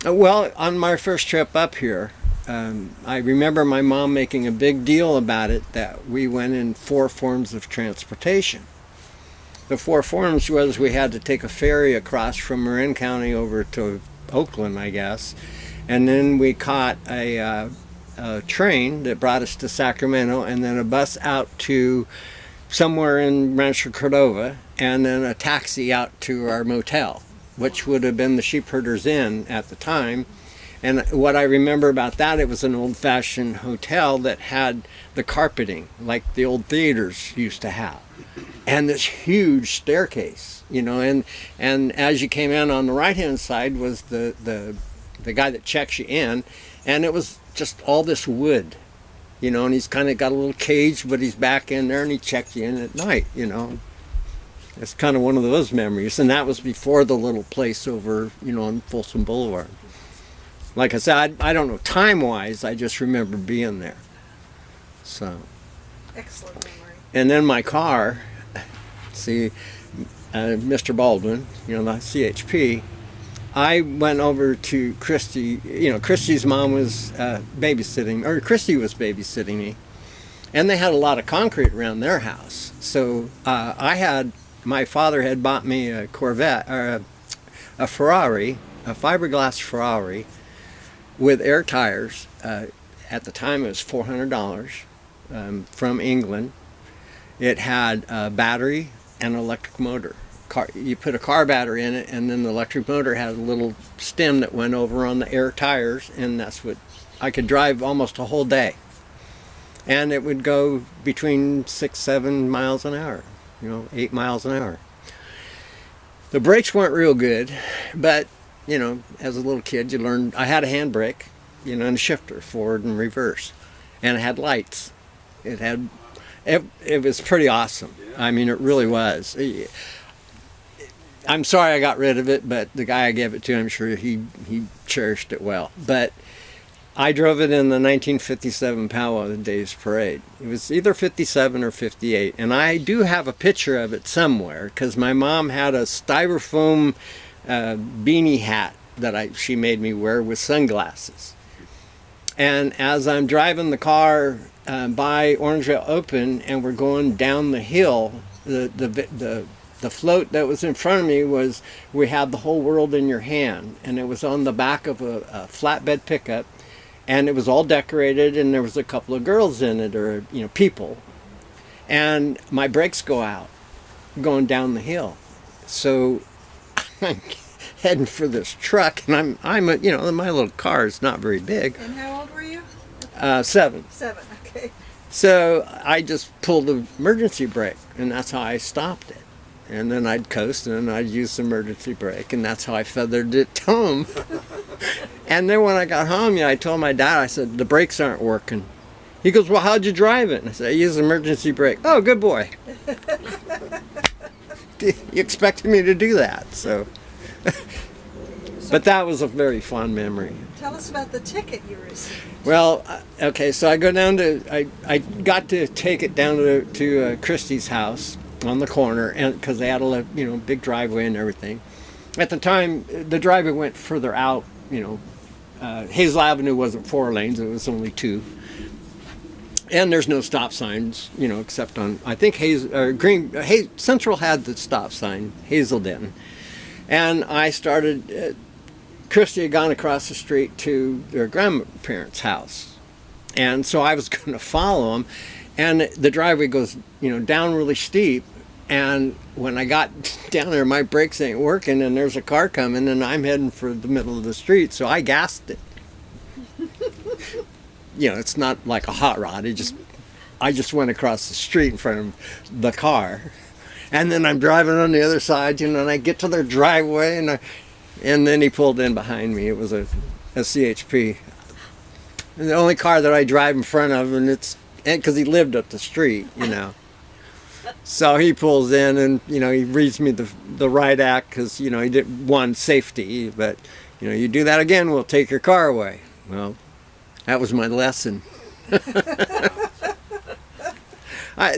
Well, on my first trip up here, I remember my mom making a big deal about it, that we went in 4 forms of transportation. The 4 forms was we had to take a ferry across from Marin County over to Oakland, I guess, and then we caught a train that brought us to Sacramento, and then a bus out to somewhere in Rancho Cordova, and then a taxi out to our motel, which would have been the Sheepherders Inn at the time. And what I remember about that, it was an old-fashioned hotel that had the carpeting like the old theaters used to have, and this huge staircase, and as you came in on the right-hand side was the guy that checks you in, and it was just all this wood, and he's kind of got a little cage, but he's back in there and he checks you in at night, It's kind of one of those memories, and that was before the little place over, on Folsom Boulevard. Like I said, I don't know time-wise, I just remember being there. So. Excellent memory. And then my car, see, Mr. Baldwin, the CHP, I went over to Christy. Christy's mom was babysitting, or Christy was babysitting me, and they had a lot of concrete around their house. So my father had bought me a Corvette, or a Ferrari, a fiberglass Ferrari with air tires. At the time it was $400 from England. It had a battery and an electric motor. You put a car battery in it, and then the electric motor had a little stem that went over on the air tires, and that's what I could drive almost a whole day. And it would go between 6-7 miles an hour, 8 miles an hour. The brakes weren't real good, but as a little kid, you learned. I had a handbrake, and a shifter, forward and reverse, and it had lights. It was pretty awesome. I mean, it really was. I'm sorry I got rid of it, but the guy I gave it to, I'm sure he cherished it well. But I drove it in the 1957 Powwow Days Parade. It was either 57 or 58, and I do have a picture of it somewhere, because my mom had a styrofoam beanie hat that she made me wear with sunglasses. And as I'm driving the car by Orangevale Open, and we're going down the hill, the float that was in front of me was, "We have the whole world in your hand," and it was on the back of a flatbed pickup, and it was all decorated, and there was a couple of girls in it, or people, and my brakes go out going down the hill, so I'm heading for this truck, and I'm my little car is not very big. And how old were you? 7. 7, okay. So I just pulled the emergency brake, and that's how I stopped it. And then I'd coast, and then I'd use the emergency brake, and that's how I feathered it home. And then when I got home, I told my dad, I said, "The brakes aren't working." He goes, "Well, how'd you drive it?" And I said, "I used the emergency brake." "Oh, good boy." You expected me to do that, so. But that was a very fond memory. Tell us about the ticket you received. Well, okay, so I go down to, I got to take it down to Christie's house on the corner, and because they had a big driveway and everything. At the time, the driveway went further out. Hazel Avenue wasn't 4 lanes; it was only 2. And there's no stop signs, except on, I think Central had the stop sign, Hazel didn't. And I started. Christy had gone across the street to their grandparents' house, and so I was going to follow them. And the driveway goes, down really steep. And when I got down there, my brakes ain't working, and there's a car coming, and I'm heading for the middle of the street, so I gassed it. It's not like a hot rod. I just went across the street in front of the car, and then I'm driving on the other side, and I get to their driveway, and then he pulled in behind me. It was a CHP, and the only car that I drive in front of, and because he lived up the street, So he pulls in, and he reads me the right act, because he did one safety, but you do that again, we'll take your car away. Well, that was my lesson.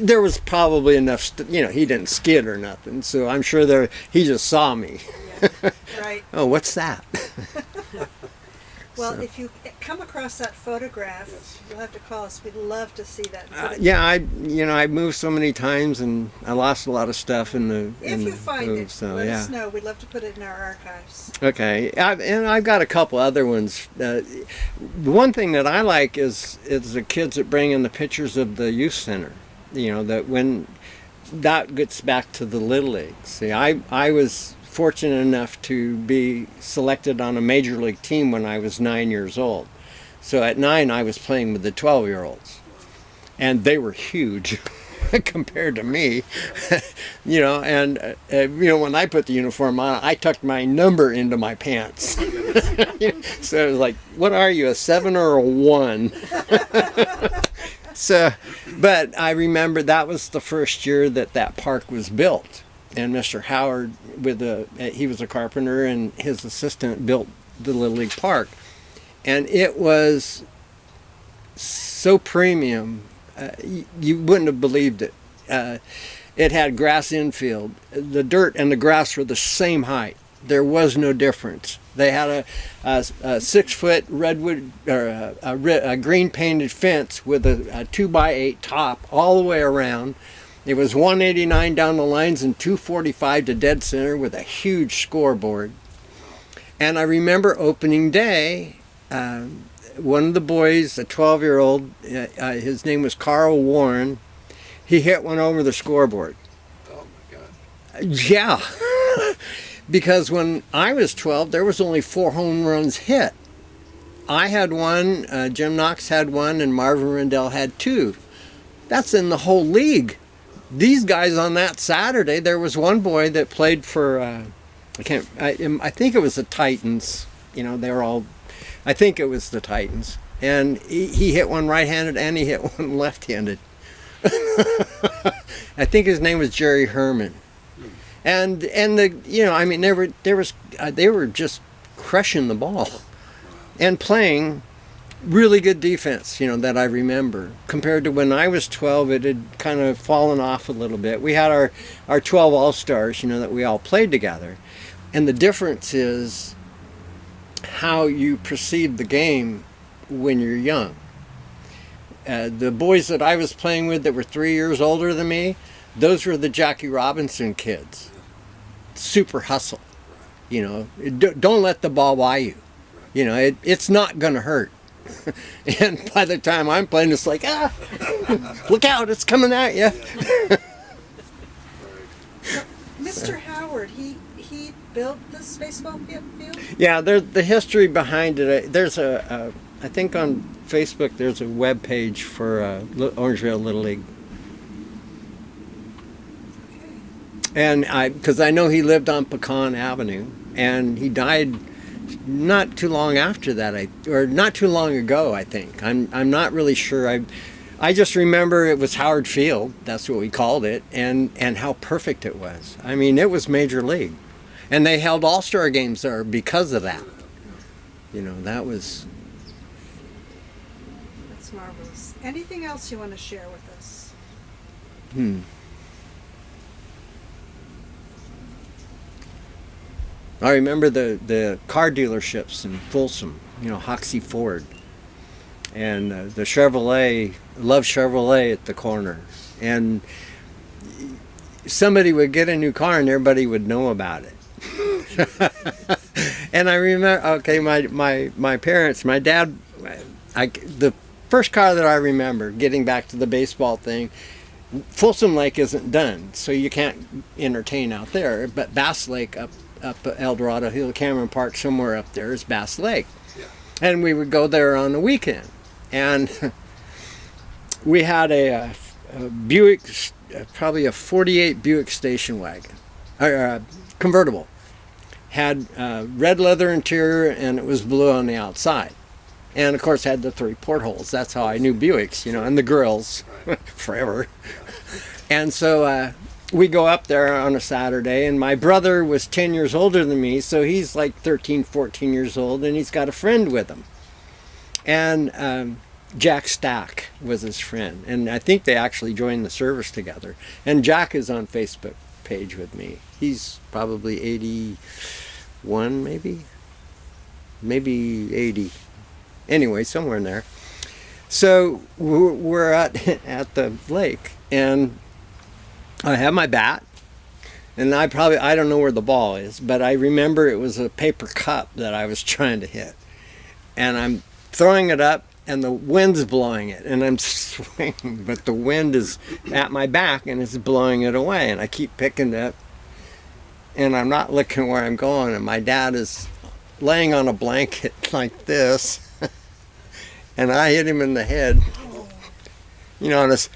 There was probably enough, he didn't skid or nothing, so I'm sure he just saw me. Yeah, right. Oh, what's that? Well, if you come across that photograph, you'll have to call us. We'd love to see that. Yeah, I moved so many times, and I lost a lot of stuff in the. If you find it, so, let us know. We'd love to put it in our archives. Okay, and I've got a couple other ones. The one thing that I like is the kids that bring in the pictures of the youth center. That gets back to the Little League. See, I was fortunate enough to be selected on a major league team when I was 9 years old. So at 9, I was playing with the 12-year-olds, and they were huge compared to me. And when I put the uniform on, I tucked my number into my pants. So it was like, what are you, a 7 or a 1? So, but I remember that was the first year that park was built. And Mr. Howard, he was a carpenter, and his assistant built the Little League Park. And it was so premium, you wouldn't have believed it. It had grass infield. The dirt and the grass were the same height. There was no difference. They had a 6-foot redwood, or a green painted fence with a 2x8 top all the way around. It was 189 down the lines and 245 to dead center with a huge scoreboard. And I remember opening day, one of the boys, a 12-year-old, his name was Carl Warren, he hit one over the scoreboard. Oh my God. Yeah. Because when I was 12, there was only 4 home runs hit. I had one, Jim Knox had one, and Marvin Rendell had 2. That's in the whole league. These guys on that Saturday, there was one boy that played for, I think it was the Titans. They were all, I think it was the Titans. And he hit one right-handed and he hit one left-handed. I think his name was Jerry Herman. And they were just crushing the ball and playing really good defense, that I remember. Compared to when I was 12, it had kind of fallen off a little bit. We had our 12 All-Stars, that we all played together. And the difference is how you perceive the game when you're young. The boys that I was playing with that were 3 years older than me, those were the Jackie Robinson kids. Super hustle. Don't let the ball by you. It's not going to hurt. And by the time I'm playing, it's like, look out, it's coming at you. Mr. Howard, he built this baseball field? Yeah, there's the history behind it. There's I think on Facebook there's a web page for Orangevale Little League. And because I know he lived on Pecan Avenue, and he died not too long after that, or not too long ago, I think. I'm not really sure. I just remember it was Howard Field. That's what we called it, and how perfect it was. I mean, it was Major League, and they held All-Star games there because of that. That was. That's marvelous. Anything else you want to share with us? I remember the car dealerships in Folsom, Hoxie Ford, and the Chevrolet, Love Chevrolet at the corner. And somebody would get a new car and everybody would know about it. And I remember, my parents, my dad, the first car that I remember, getting back to the baseball thing, Folsom Lake isn't done, so you can't entertain out there. But Bass Lake up El Dorado Hill, Cameron Park, somewhere up there is Bass Lake. Yeah. And we would go there on the weekend. And we had a Buick, probably a 48 Buick station wagon, or convertible. Had red leather interior, and it was blue on the outside. And of course had the 3 portholes. That's how I knew Buicks, and the grills forever. And so we go up there on a Saturday, and my brother was 10 years older than me, so he's like 13, 14 years old, and he's got a friend with him. And Jack Stack was his friend, and I think they actually joined the service together. And Jack is on Facebook page with me. He's probably 81, maybe 80. Anyway, somewhere in there. So we're at the lake, and I have my bat, and I don't know where the ball is, but I remember it was a paper cup that I was trying to hit, and I'm throwing it up, and the wind's blowing it, and I'm swinging, but the wind is at my back, and it's blowing it away, and I keep picking it up, and I'm not looking where I'm going, and my dad is laying on a blanket like this, and I hit him in the head, and it's,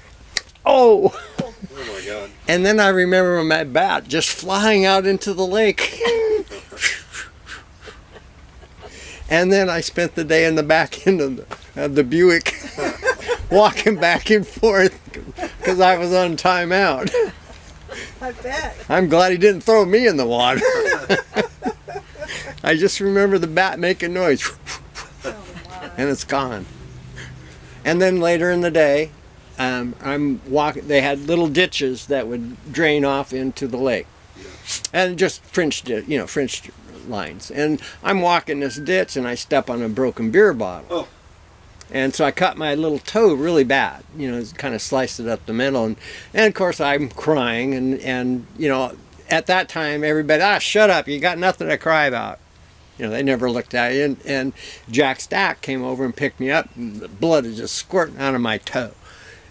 oh! Oh my God. And then I remember my bat just flying out into the lake. And then I spent the day in the back end of the Buick, walking back and forth, because I was on timeout. I bet. I'm glad he didn't throw me in the water. I just remember the bat making noise. Oh, my. And it's gone. And then later in the day, I'm walking. They had little ditches that would drain off into the lake, and just French lines. And I'm walking this ditch, and I step on a broken beer bottle. Oh. And so I cut my little toe really bad. Kind of sliced it up the middle, and of course I'm crying, and at that time everybody, shut up, you got nothing to cry about. They never looked at you. And Jack Stack came over and picked me up, and the blood is just squirting out of my toe.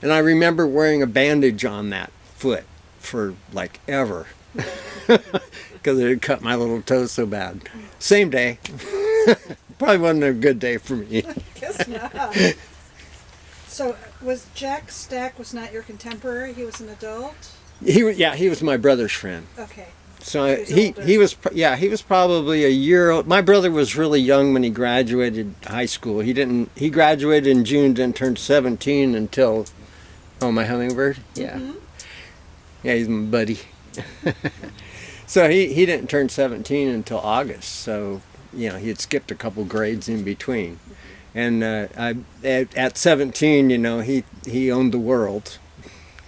And I remember wearing a bandage on that foot for like ever, because it had cut my little toe so bad. Same day. Probably wasn't a good day for me. Guess not. So was Jack Stack was not your contemporary? He was an adult? He was my brother's friend. Okay. So He was older. he was probably a year old. My brother was really young when he graduated high school. He graduated in June, didn't turn 17 until, my hummingbird? Yeah. Mm-hmm. Yeah, he's my buddy. So he didn't turn 17 until August. So, he had skipped a couple grades in between. And at 17, he owned the world.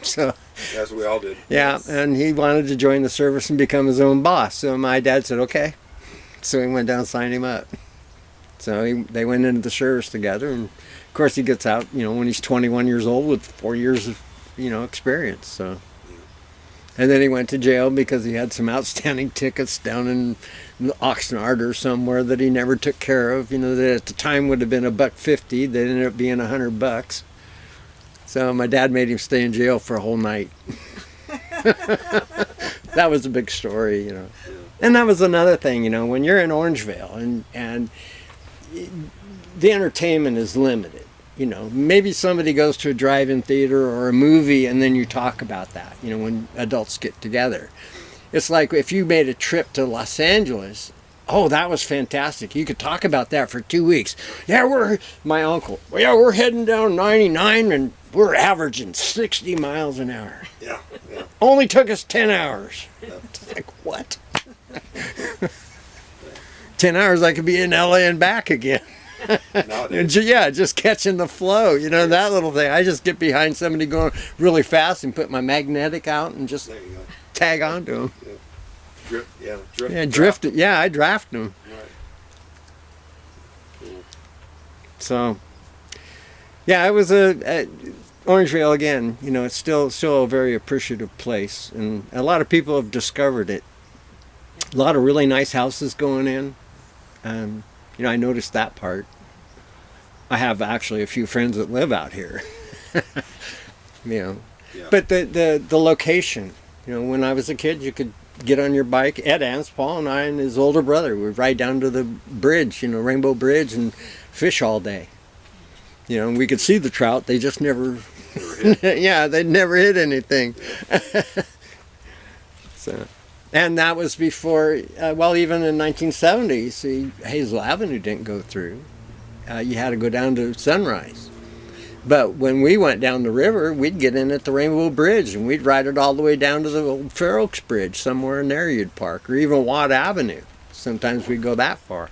So. As we all did. Yeah, Yes. and he wanted to join the service and become his own boss. So my dad said, okay. So he went down and signed him up. So they went into the service together. And, of course, he gets out, when he's 21 years old with 4 years of, experience. So. And then he went to jail because he had some outstanding tickets down in Oxnard or somewhere that he never took care of. That at the time would have been $1.50. They ended up being $100. So my dad made him stay in jail for a whole night. That was a big story, And that was another thing, when you're in Orangevale and the entertainment is limited. Maybe somebody goes to a drive-in theater or a movie, and then you talk about that, when adults get together. It's like if you made a trip to Los Angeles, that was fantastic. You could talk about that for 2 weeks. Yeah, my uncle. Well, yeah, we're heading down 99, and we're averaging 60 miles an hour. Yeah. Only took us 10 hours. It's like, what? 10 hours, I could be in LA and back again. Nowadays. Yeah, just catching the flow, that little thing. I just get behind somebody going really fast and put my magnetic out and just There you go. tag onto them. Drift. Yeah, I draft them. Right. Cool. So, yeah, it was Orangevale again. It's still a very appreciative place, and a lot of people have discovered it. A lot of really nice houses going in. I noticed that part. I have actually a few friends that live out here. You know, Yeah. but the location. You know, when I was a kid, you could get on your bike. Ed Paul and I and his older brother would ride down to the bridge, you know, Rainbow Bridge, and fish all day. You know, and we could see the trout. They just never, yeah, they'd never hit anything. So, and that was before, well, even in 1970, see, Hazel Avenue didn't go through. You had to go down to Sunrise. But when we went down the river, we'd get in at the Rainbow Bridge, and we'd ride it all the way down to the old Fair Oaks Bridge. Somewhere in there you'd park, or even Watt Avenue. Sometimes we'd go that far.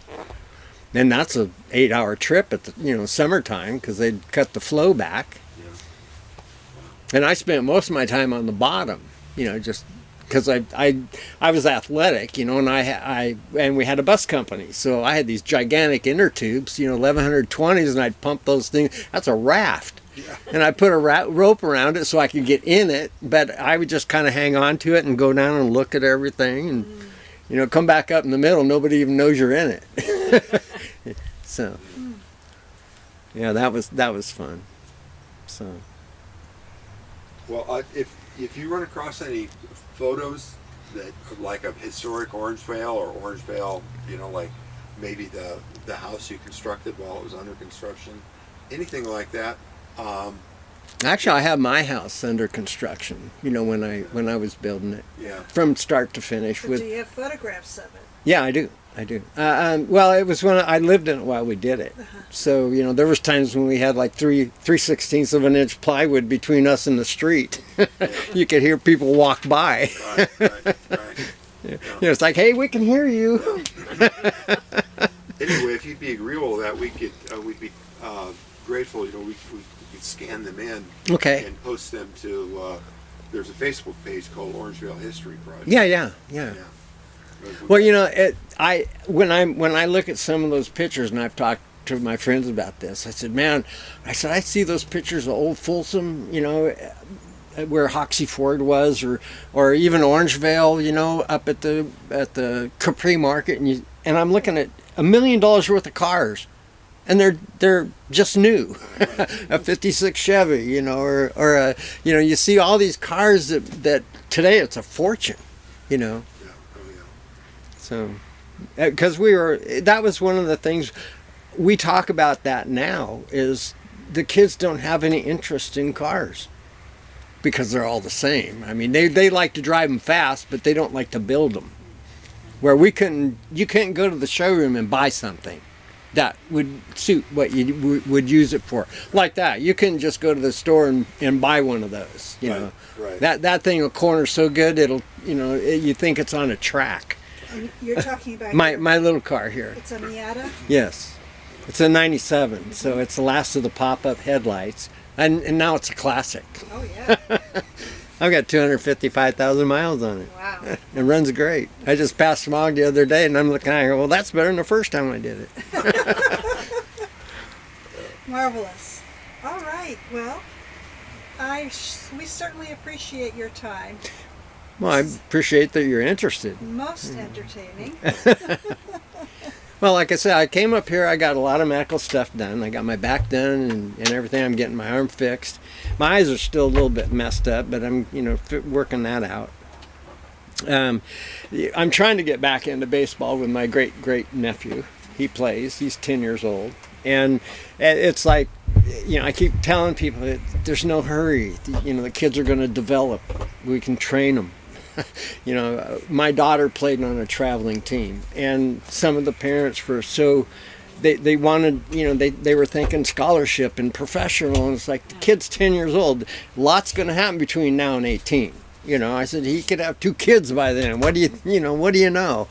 And that's a 8-hour trip at the, you know, summertime, because they'd cut the flow back. Yeah. And I spent most of my time on the bottom, you know, just because I was athletic, you know, and we had a bus company, so I had these gigantic inner tubes, you know, 1120s, and I'd pump those things. That's a raft. Yeah. And I put a rope around it so I could get in it, but I would just kind of hang on to it and go down and look at everything, and you know, come back up in the middle. Nobody even knows you're in it. So, yeah, that was fun. So, Well, if you run across any photos that like of historic Orangevale or Orangevale, you know, like maybe the house you constructed while it was under construction, anything like that. actually, I have my house under construction. You know, when I was building it, Yeah. from start to finish. But With do you have photographs of it? yeah, I do. Well, it was when I lived in it while we did it. So, you know, there was times when we had like 3/16 of an inch plywood between us and the street. You could hear people walk by. Right. You know, it's like, hey, we can hear you. Anyway, if you'd be agreeable with that, we'd be grateful. You know, we could scan them in Okay. and post them to. There's a Facebook page called Orangevale History Project. Yeah. Well, you know, when I look at some of those pictures, and I've talked to my friends about this, I said, man, I see those pictures of old Folsom, you know, where Hoxie Ford was, or even Orangevale, you know, up at the Capri Market, and I'm looking at $1 million worth of cars, and they're just new, a '56 Chevy, you know, or a, you know, you see all these cars that today it's a fortune, you know. Yeah. Oh, yeah. So, because that was one of the things we talk about that now, is the kids don't have any interest in cars because they're all the same. I mean, they like to drive them fast, but they don't like to build them. Where you couldn't go to the showroom and buy something that would suit what you would use it for. Like that, you couldn't just go to the store and buy one of those. You know, Right. that thing will corner so good it'll, you know, you think it's on a track. And you're talking about My little car here. It's a Miata. Yes. It's a 97, so it's the last of the pop-up headlights. And now it's a classic. Oh yeah. I've got 255,000 miles on it. Wow. It runs great. I just passed smog the other day, and I'm looking at it, well, that's better than the first time I did it. Marvelous. All right. Well, we certainly appreciate your time. Well, I appreciate that you're interested. Most entertaining. Well, like I said, I came up here, I got a lot of medical stuff done. I got my back done and everything. I'm getting my arm fixed. My eyes are still a little bit messed up, but I'm, you know, working that out. I'm trying to get back into baseball with my great nephew. He plays. He's 10 years old. And it's like, you know, I keep telling people that there's no hurry. You know, the kids are going to develop. We can train them. You know, my daughter played on a traveling team, and some of the parents were so they wanted, you know, they were thinking scholarship and professional, and it's like, the kid's 10 years old. Lots going to happen between now and 18. You know, I said he could have 2 kids by then. What do you know?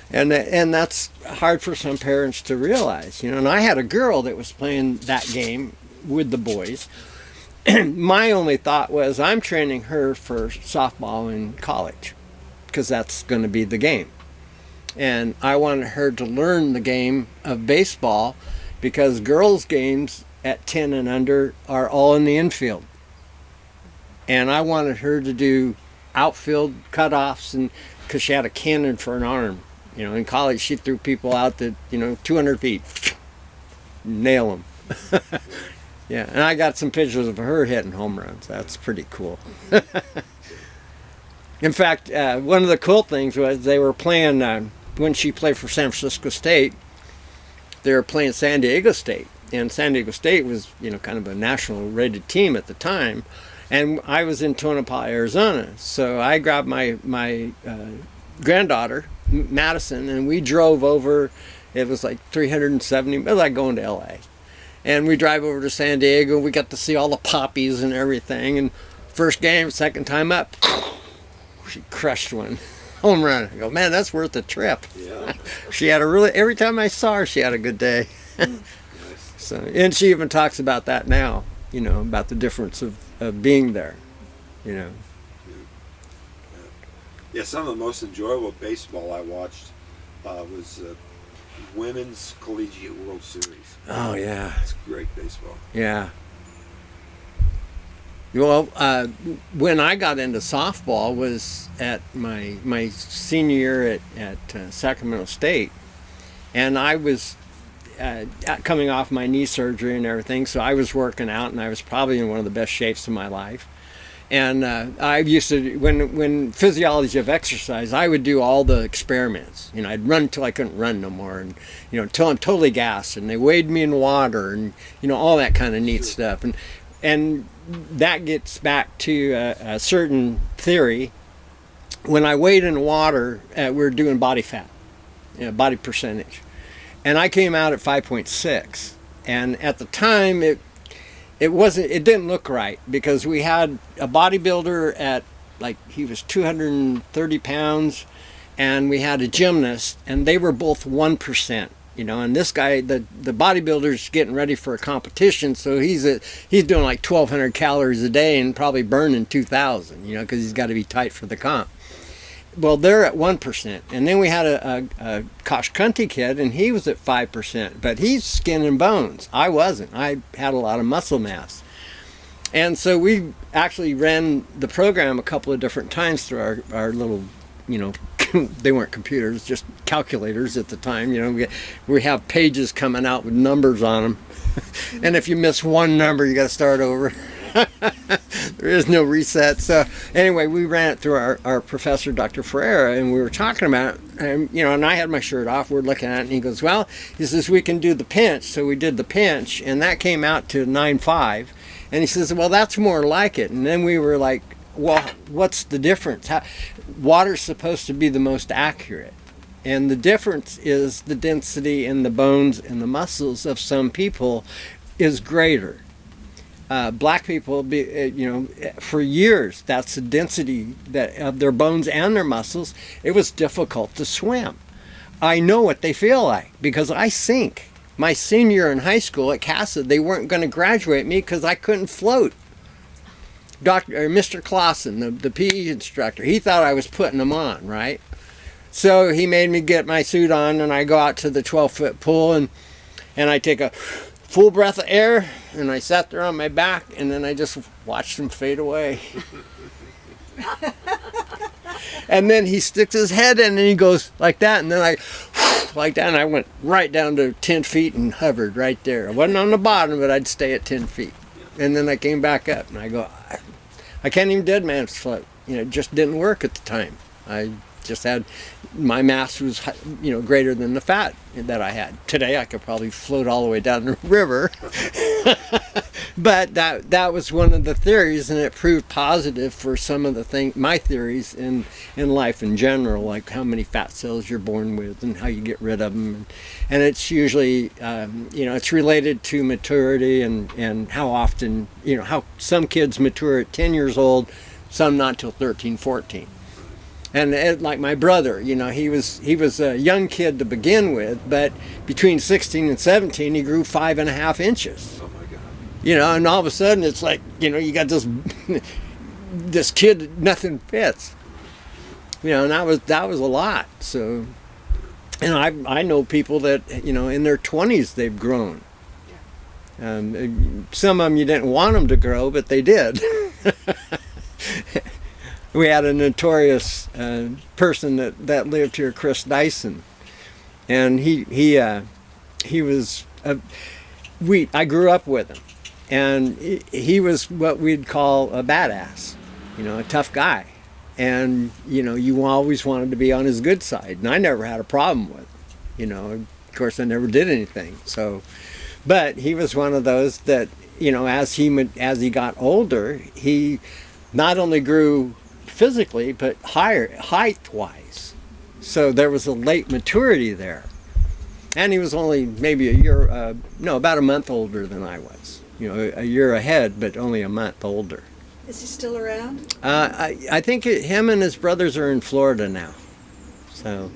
And that's hard for some parents to realize, you know. And I had a girl that was playing that game with the boys. My only thought was, I'm training her for softball in college because that's going to be the game. And I wanted her to learn the game of baseball because girls' games at 10 and under are all in the infield. And I wanted her to do outfield cutoffs, and because she had a cannon for an arm. You know, in college she threw people out that, you know, 200 feet, nail them. Yeah, and I got some pictures of her hitting home runs. That's pretty cool. In fact, one of the cool things was they were playing, when she played for San Francisco State, they were playing San Diego State. And San Diego State was, kind of a national rated team at the time. And I was in Tonopah, Arizona. So I grabbed my granddaughter, Madison, and we drove over. It was like 370, it was like going to LA. And we drive over to San Diego. We got to see all the poppies and everything. And first game, second time up, she crushed one. Home run. I go, man, that's worth the trip. Yeah. She had every time I saw her, she had a good day. Nice. So, and she even talks about that now, about the difference of being there, Yeah, some of the most enjoyable baseball I watched was Women's Collegiate World Series. Oh, yeah. It's great baseball. Yeah. Well, when I got into softball was at my senior year at Sacramento State, and I was coming off my knee surgery and everything, so I was working out, and I was probably in one of the best shapes of my life. And I used to, when physiology of exercise, I would do all the experiments. I'd run until I couldn't run no more, and until I'm totally gassed. And they weighed me in water, and all that kind of neat stuff. And that gets back to a certain theory. When I weighed in water, we were doing body fat, body percentage, and I came out at 5.6. And at the time, it didn't look right, because we had a bodybuilder at, like, he was 230 pounds, and we had a gymnast, and they were both 1%, and this guy, the bodybuilder's getting ready for a competition, so he's doing like 1,200 calories a day and probably burning 2,000, because he's got to be tight for the comp. Well, they're at 1%, and then we had a Kosh Kunti kid, and he was at 5%, but he's skin and bones. I wasn't. I had a lot of muscle mass. And so we actually ran the program a couple of different times through our little, they weren't computers, just calculators at the time. We have pages coming out with numbers on them. And if you miss one number, you got to start over. There is no reset. So anyway, we ran it through our professor, Dr. Ferreira, and we were talking about it, and I had my shirt off. We're looking at it, and he goes, well, he says, we can do the pinch. So we did the pinch, and that came out to 9.5. And he says, well, that's more like it. And then we were like, well, what's the difference? Water's supposed to be the most accurate. And the difference is the density in the bones and the muscles of some people is greater. Black people, for years, that's the density of their bones and their muscles. It was difficult to swim. I know what they feel like, because I sink. My senior year in high school at CASA, they weren't going to graduate me because I couldn't float. Mr. Clausen, the PE instructor, he thought I was putting them on, right? So he made me get my suit on, and I go out to the 12-foot pool, and I take a full breath of air, and I sat there on my back, and then I just watched them fade away. And then he sticks his head in, and he goes like that, and then I like that, and I went right down to 10 feet and hovered right there. I wasn't on the bottom, but I'd stay at 10 feet. And then I came back up, and I go, I can't even dead man's float. It just didn't work at the time. I just had, my mass was, greater than the fat that I had. Today I could probably float all the way down the river. But that was one of the theories, and it proved positive for some of the my theories in life in general, like how many fat cells you're born with and how you get rid of them. And it's usually, it's related to maturity and how often, how some kids mature at 10 years old, some not till 13, 14. And like my brother, he was a young kid to begin with, but between 16 and 17, he grew 5.5 inches. Oh my God. And all of a sudden it's like, you got this kid, nothing fits. And that was a lot. So, and I know people that, in their 20s they've grown. Some of them you didn't want them to grow, but they did. We had a notorious person that lived here, Chris Dyson, and he was I grew up with him, and he was what we'd call a badass, a tough guy, and you always wanted to be on his good side, and I never had a problem with it. Of course I never did anything. So, but he was one of those that as he got older, he not only grew physically but height wise. So there was a late maturity there. And he was only maybe about a month older than I was. A year ahead, but only a month older. Is he still around? I think him and his brothers are in Florida now. So.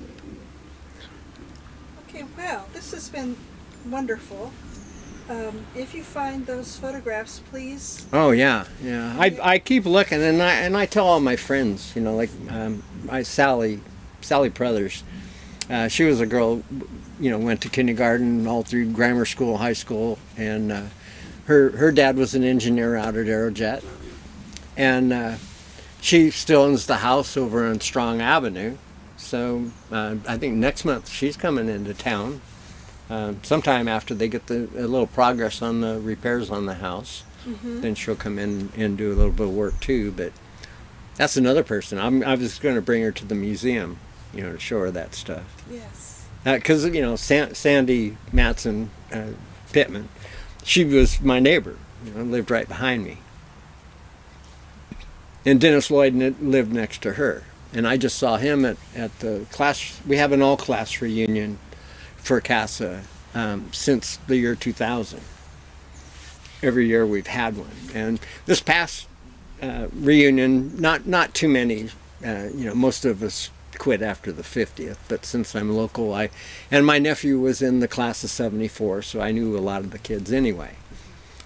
Okay, well, this has been wonderful. If you find those photographs, please. Oh yeah. I keep looking, and I tell all my friends, like Sally Prothers. She was a girl, went to kindergarten all through grammar school, high school, and her dad was an engineer out at Aerojet, and she still owns the house over on Strong Avenue. So I think next month she's coming into town. Sometime after they get a little progress on the repairs on the house, then she'll come in and do a little bit of work too. But that's another person. I was going to bring her to the museum, to show her that stuff. Yes. Because Sandy Matson Pittman, she was my neighbor. Lived right behind me. And Dennis Lloyd lived next to her. And I just saw him at the class. We have an all-class reunion for CASA since the year 2000. Every year we've had one, and this past reunion, not too many. Most of us quit after the 50th, but since I'm local, and my nephew was in the class of 74, so I knew a lot of the kids anyway.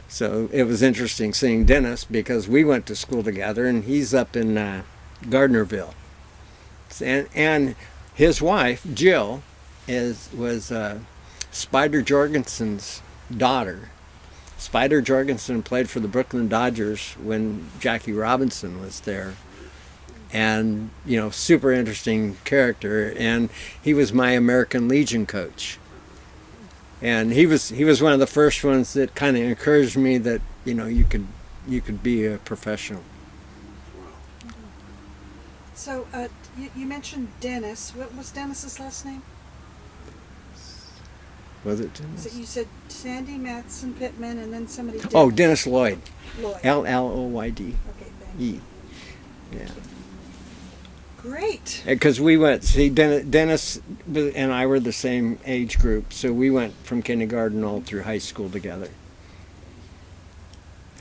So it was interesting seeing Dennis because we went to school together, and he's up in Gardnerville, and his wife Jill was Spider Jorgensen's daughter. Spider Jorgensen played for the Brooklyn Dodgers when Jackie Robinson was there, and super interesting character. And he was my American Legion coach, and he was one of the first ones that kind of encouraged me that you could be a professional. So you mentioned Dennis. What was Dennis's last name? Was it Dennis? So you said Sandy Matson Pittman, and then somebody. Oh, Dennis Lloyd. Lloyd. Lloyd. Okay, thank you. Yeah. Great. Because we went, Dennis and I were the same age group, so we went from kindergarten all through high school together.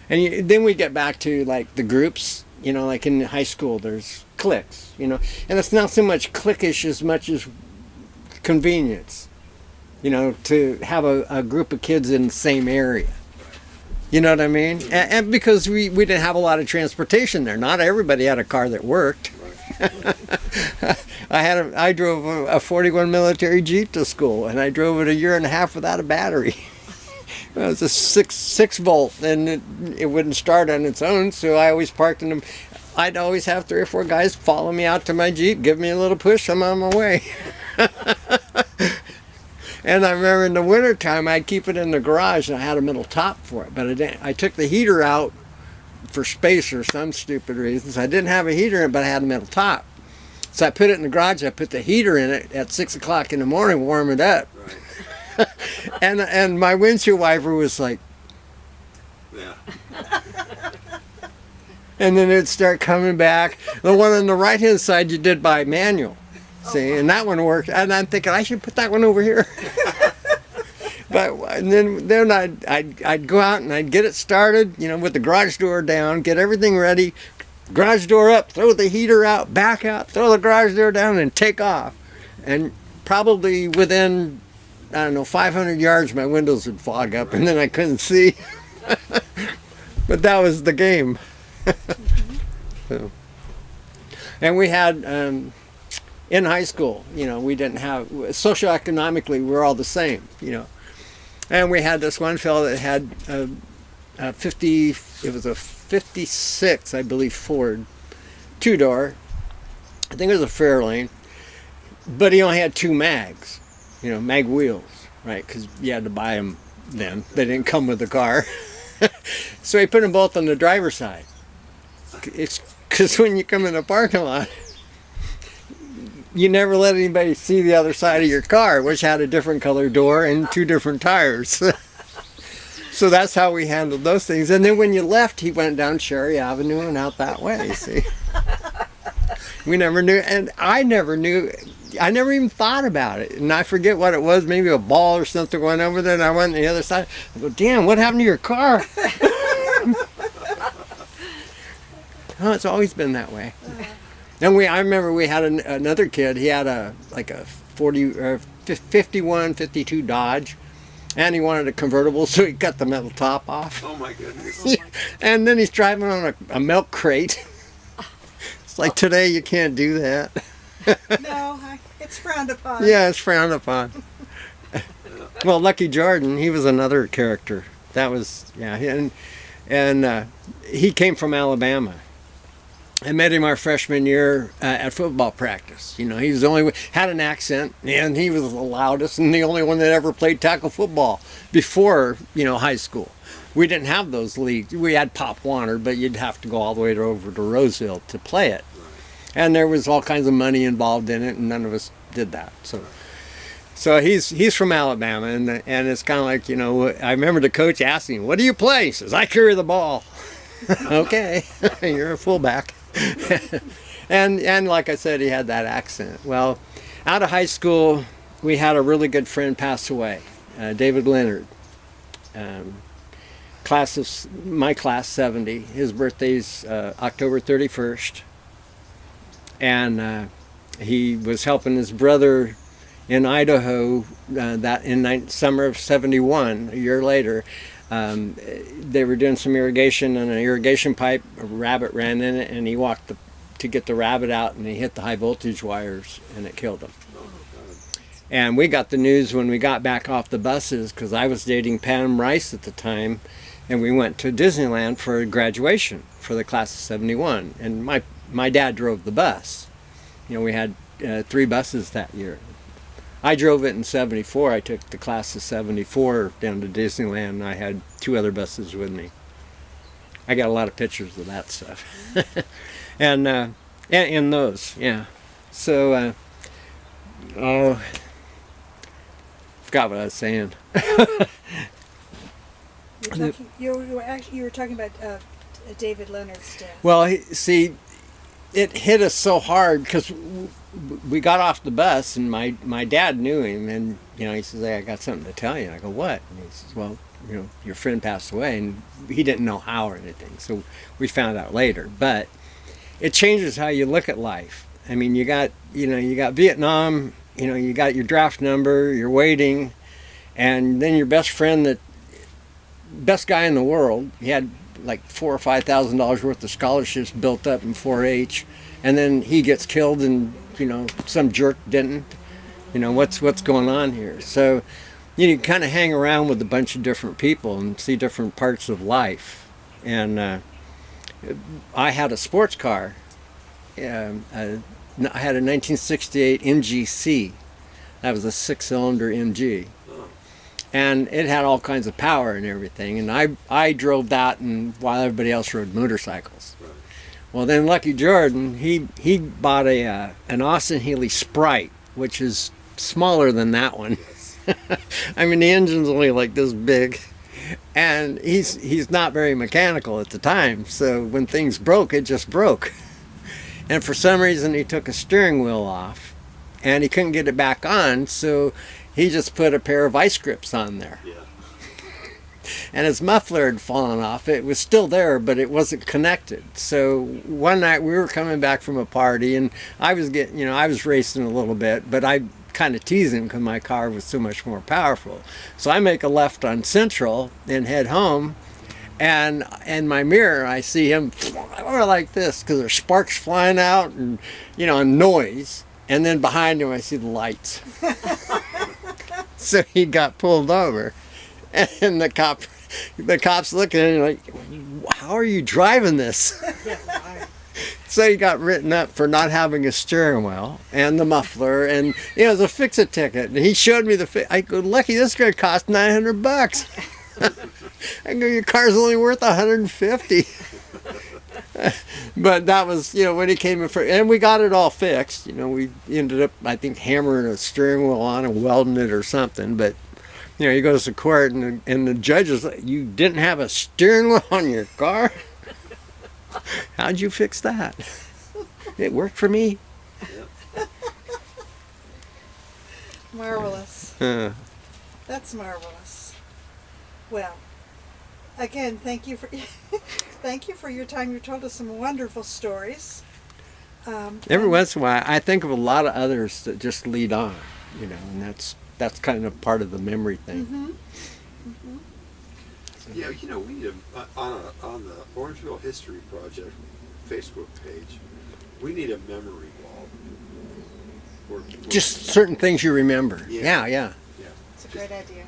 And then we get back to like the groups, like in high school there's cliques, and it's not so much cliquish as much as convenience, to have a group of kids in the same area. You know what I mean? And because we didn't have a lot of transportation there. Not everybody had a car that worked. I drove a 41 military Jeep to school, and I drove it a year and a half without a battery. It was a 6 volt, and it wouldn't start on its own, so I always parked in them. I'd always have 3 or 4 guys follow me out to my Jeep, give me a little push, I'm on my way. And I remember in the wintertime, I'd keep it in the garage, and I had a metal top for it. But I took the heater out for space or some stupid reasons. I didn't have a heater in it, but I had a metal top. So I put it in the garage. I put the heater in it at 6 o'clock in the morning, warm it up. Right. and my windshield wiper was like, yeah. And then it'd start coming back. The one on the right-hand side you did by manual. See, and that one worked. And I'm thinking I should put that one over here. But then I'd go out and I'd get it started, with the garage door down, get everything ready, garage door up, throw the heater out, back out, throw the garage door down, and take off. And probably within, 500 yards, my windows would fog up, and then I couldn't see. But that was the game. So. And we had. In high school, we didn't have, socioeconomically, we're all the same, And we had this one fellow that had a 56, I believe, Ford, 2-door. I think it was a Fairlane, but he only had 2 mags, mag wheels, right? Because you had to buy them then. They didn't come with the car. So he put them both on the driver's side. It's because when you come in the parking lot, you never let anybody see the other side of your car, which had a different color door and 2 different tires. So that's how we handled those things. And then when you left, he went down Cherry Avenue and out that way, see. We never knew, and I never knew, I never even thought about it. And I forget what it was, maybe a ball or something went over there, and I went on the other side. I go, damn, what happened to your car? Oh, it's always been that way. And I remember we had another kid, he had a 51, 52 Dodge, and he wanted a convertible, so he cut the metal top off. Oh my goodness. And then he's driving on a milk crate. It's like today you can't do that. No, it's frowned upon. Yeah, it's frowned upon. Well, Lucky Jordan, he was another character. That was, yeah, and he came from Alabama. I met him our freshman year at football practice. You know, he was the only one, had an accent, and he was the loudest and the only one that ever played tackle football before, high school. We didn't have those leagues. We had Pop Warner, but you'd have to go all the way over to Roseville to play it. And there was all kinds of money involved in it, and none of us did that. So he's from Alabama, and it's kind of like, I remember the coach asking, "What do you play?" He says, "I carry the ball." Okay, you're a fullback. and like I said, he had that accent. Well, out of high school, we had a really good friend pass away, David Leonard. My class 70. His birthday's October 31st. And he was helping his brother in Idaho that in summer of 71, a year later. They were doing some irrigation, and an irrigation pipe, a rabbit ran in it, and he walked to get the rabbit out, and he hit the high voltage wires, and it killed him. And we got the news when we got back off the buses, because I was dating Pam Rice at the time, and we went to Disneyland for graduation for the class of 71, and my dad drove the bus. We had 3 buses that year. I drove it in 74. I took the class of 74 down to Disneyland, and I had 2 other buses with me. I got a lot of pictures of that stuff. and in those, yeah. So, forgot what I was saying. You were talking about David Leonard's death. Well, it hit us so hard because we got off the bus, and my dad knew him, and he says, "Hey, I got something to tell you." And I go, "What?" And he says, "Well, your friend passed away," and he didn't know how or anything, so we found out later. But it changes how you look at life. I mean, you got Vietnam, you got your draft number, you're waiting, and then your best friend, best guy in the world, he had like $4,000 or $5,000 worth of scholarships built up in 4-H, and then he gets killed, and some jerk didn't. What's going on here? So you kind of hang around with a bunch of different people and see different parts of life. And I had a sports car. I had a 1968 MGC. That was a 6-cylinder MG. And it had all kinds of power and everything. And I drove that, and while everybody else rode motorcycles. Right. Well, then Lucky Jordan, he bought an Austin Healey Sprite, which is smaller than that one. I mean, the engine's only like this big. And he's not very mechanical at the time. So when things broke, it just broke. And for some reason, he took a steering wheel off, and he couldn't get it back on, so he just put a pair of vice grips on there. Yeah. And his muffler had fallen off. It was still there, but it wasn't connected. So one night we were coming back from a party, and I was racing a little bit, but I kind of teased him because my car was so much more powerful. So I make a left on Central and head home, and in my mirror I see him like this because there's sparks flying out and and noise. And then behind him I see the lights. So he got pulled over, and the cops looking at him like, "How are you driving this?" So he got written up for not having a steering wheel and the muffler, and it was a fix-it ticket. And he showed me I go, Lucky, this is going to cost $900. I go, your car's only worth $150. But that was, when he came in for, and we got it all fixed. We ended up, I think, hammering a steering wheel on and welding it or something. But he goes to court, and the judge is like, "You didn't have a steering wheel on your car? How'd you fix that?" It worked for me. Marvelous. That's marvelous. Well, again, thank you for thank you for your time. You told us some wonderful stories. Every once in a while, I think of a lot of others that just lead on, and that's kind of part of the memory thing. Mm-hmm. Mm-hmm. Yeah, we need on the Orangeville History Project Facebook page, we need a memory wall. Just certain things you remember. Yeah. It's a great idea.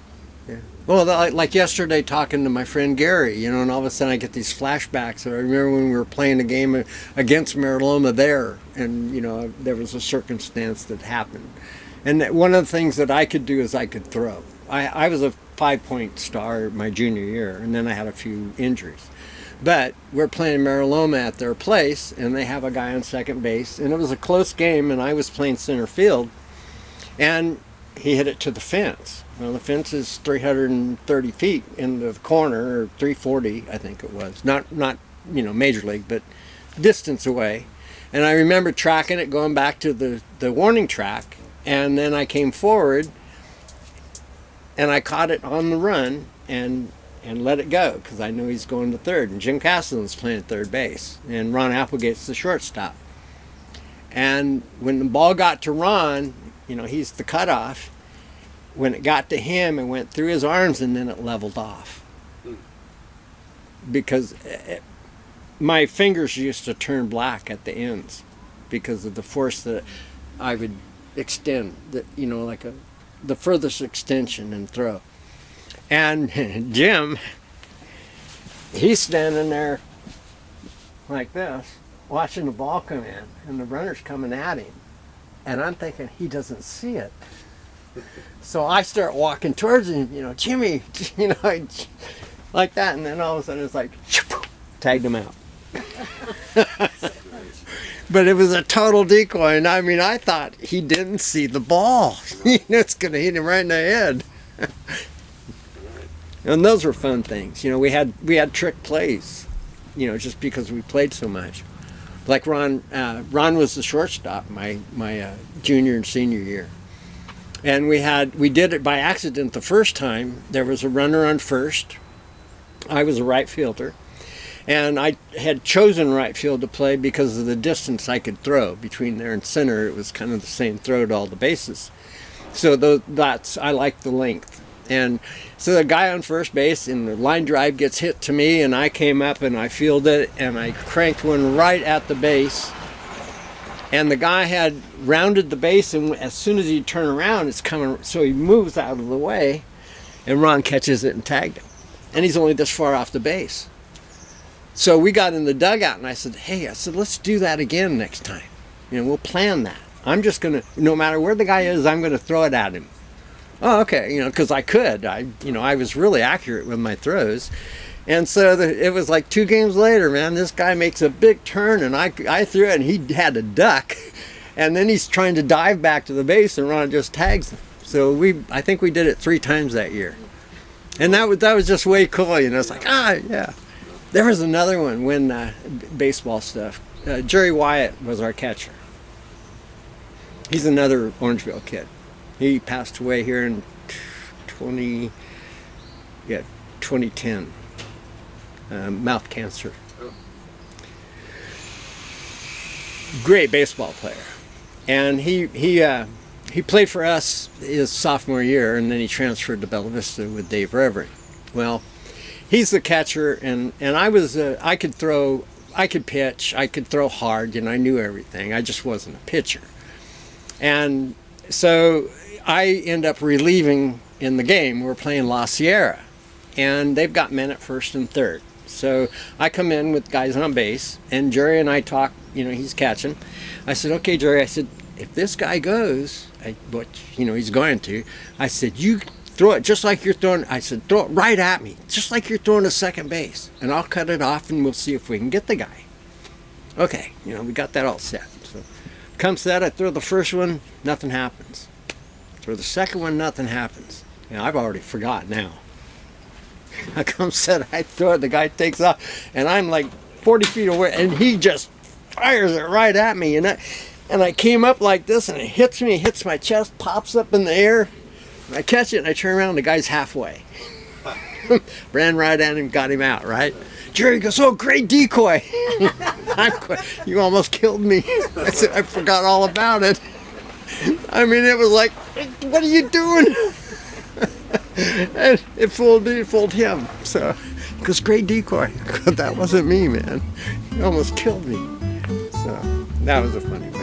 Yeah. Well, like yesterday, talking to my friend Gary, and all of a sudden I get these flashbacks. I remember when we were playing a game against Mariloma there, and there was a circumstance that happened. And one of the things that I could do is I could throw. I was a 5-point star my junior year, and then I had a few injuries. But we're playing Mariloma at their place, and they have a guy on second base, and it was a close game, and I was playing center field, and he hit it to the fence. Well, the fence is 330 feet into the corner, or 340, I think it was. Not major league, but distance away. And I remember tracking it, going back to the warning track, and then I came forward, and I caught it on the run, and let it go, because I knew he's going to third. And Jim Castleton's playing third base, and Ron Applegate's the shortstop. And when the ball got to Ron, he's the cutoff. When it got to him, it went through his arms, and then it leveled off. Because my fingers used to turn black at the ends because of the force that I would extend, the furthest extension and throw. And Jim, he's standing there like this, watching the ball come in, and the runner's coming at him. And I'm thinking, he doesn't see it. So I start walking towards him, Jimmy, like that. And then all of a sudden it's like, tagged him out. But it was a total decoy. And I thought he didn't see the ball. It's going to hit him right in the head. And those were fun things. We had trick plays, just because we played so much. Like Ron was the shortstop my junior and senior year. And we did it by accident the first time. There was a runner on first. I was a right fielder. And I had chosen right field to play because of the distance I could throw between there and center. It was kind of the same throw to all the bases. So I like the length. And so the guy on first base in the line drive gets hit to me, and I came up and I fielded it, and I cranked one right at the base. And the guy had rounded the base, and as soon as he turned around, it's coming, so he moves out of the way, and Ron catches it and tagged him. And he's only this far off the base. So we got in the dugout, and I said, let's do that again next time. We'll plan that. I'm just going to, no matter where the guy is, I'm going to throw it at him. Oh, okay, because I could. I was really accurate with my throws. And so it was like 2 games later, man, this guy makes a big turn, and I threw it, and he had to duck. And then he's trying to dive back to the base, and Ron just tags him. So I think we did it 3 times that year. And that was just way cool, It's like, yeah. There was another one when baseball stuff. Jerry Wyatt was our catcher. He's another Orangeville kid. He passed away here in 2010. Mouth cancer. Great baseball player. And he played for us his sophomore year, and then he transferred to Bella Vista with Dave Reverie. Well, he's the catcher, and I could throw, I could pitch, I could throw hard, I knew everything. I just wasn't a pitcher. And so I end up relieving in the game. We're playing La Sierra, and they've got men at first and third. So I come in with guys on base, and Jerry and I talk. He's catching. I said, okay, Jerry. I said, if this guy goes, what he's going to, I said, you throw it just like you're throwing. I said, throw it right at me, just like you're throwing to second base, and I'll cut it off, and we'll see if we can get the guy. Okay, we got that all set. So comes that, I throw the first one, nothing happens. Throw the second one, nothing happens. I've already forgot now. I come set, I throw it, the guy takes off, and I'm like 40 feet away, and he just fires it right at me, and I came up like this, and it hits me, hits my chest, pops up in the air. I catch it, and I turn around, and the guy's halfway. Ran right at him, got him out, right? Jerry goes, oh, great decoy. You almost killed me. I said, I forgot all about it. I mean, it was like, what are you doing? And it fooled me, it fooled him. So, because great decoy. That wasn't me, man. You almost killed me. So, that was a funny one.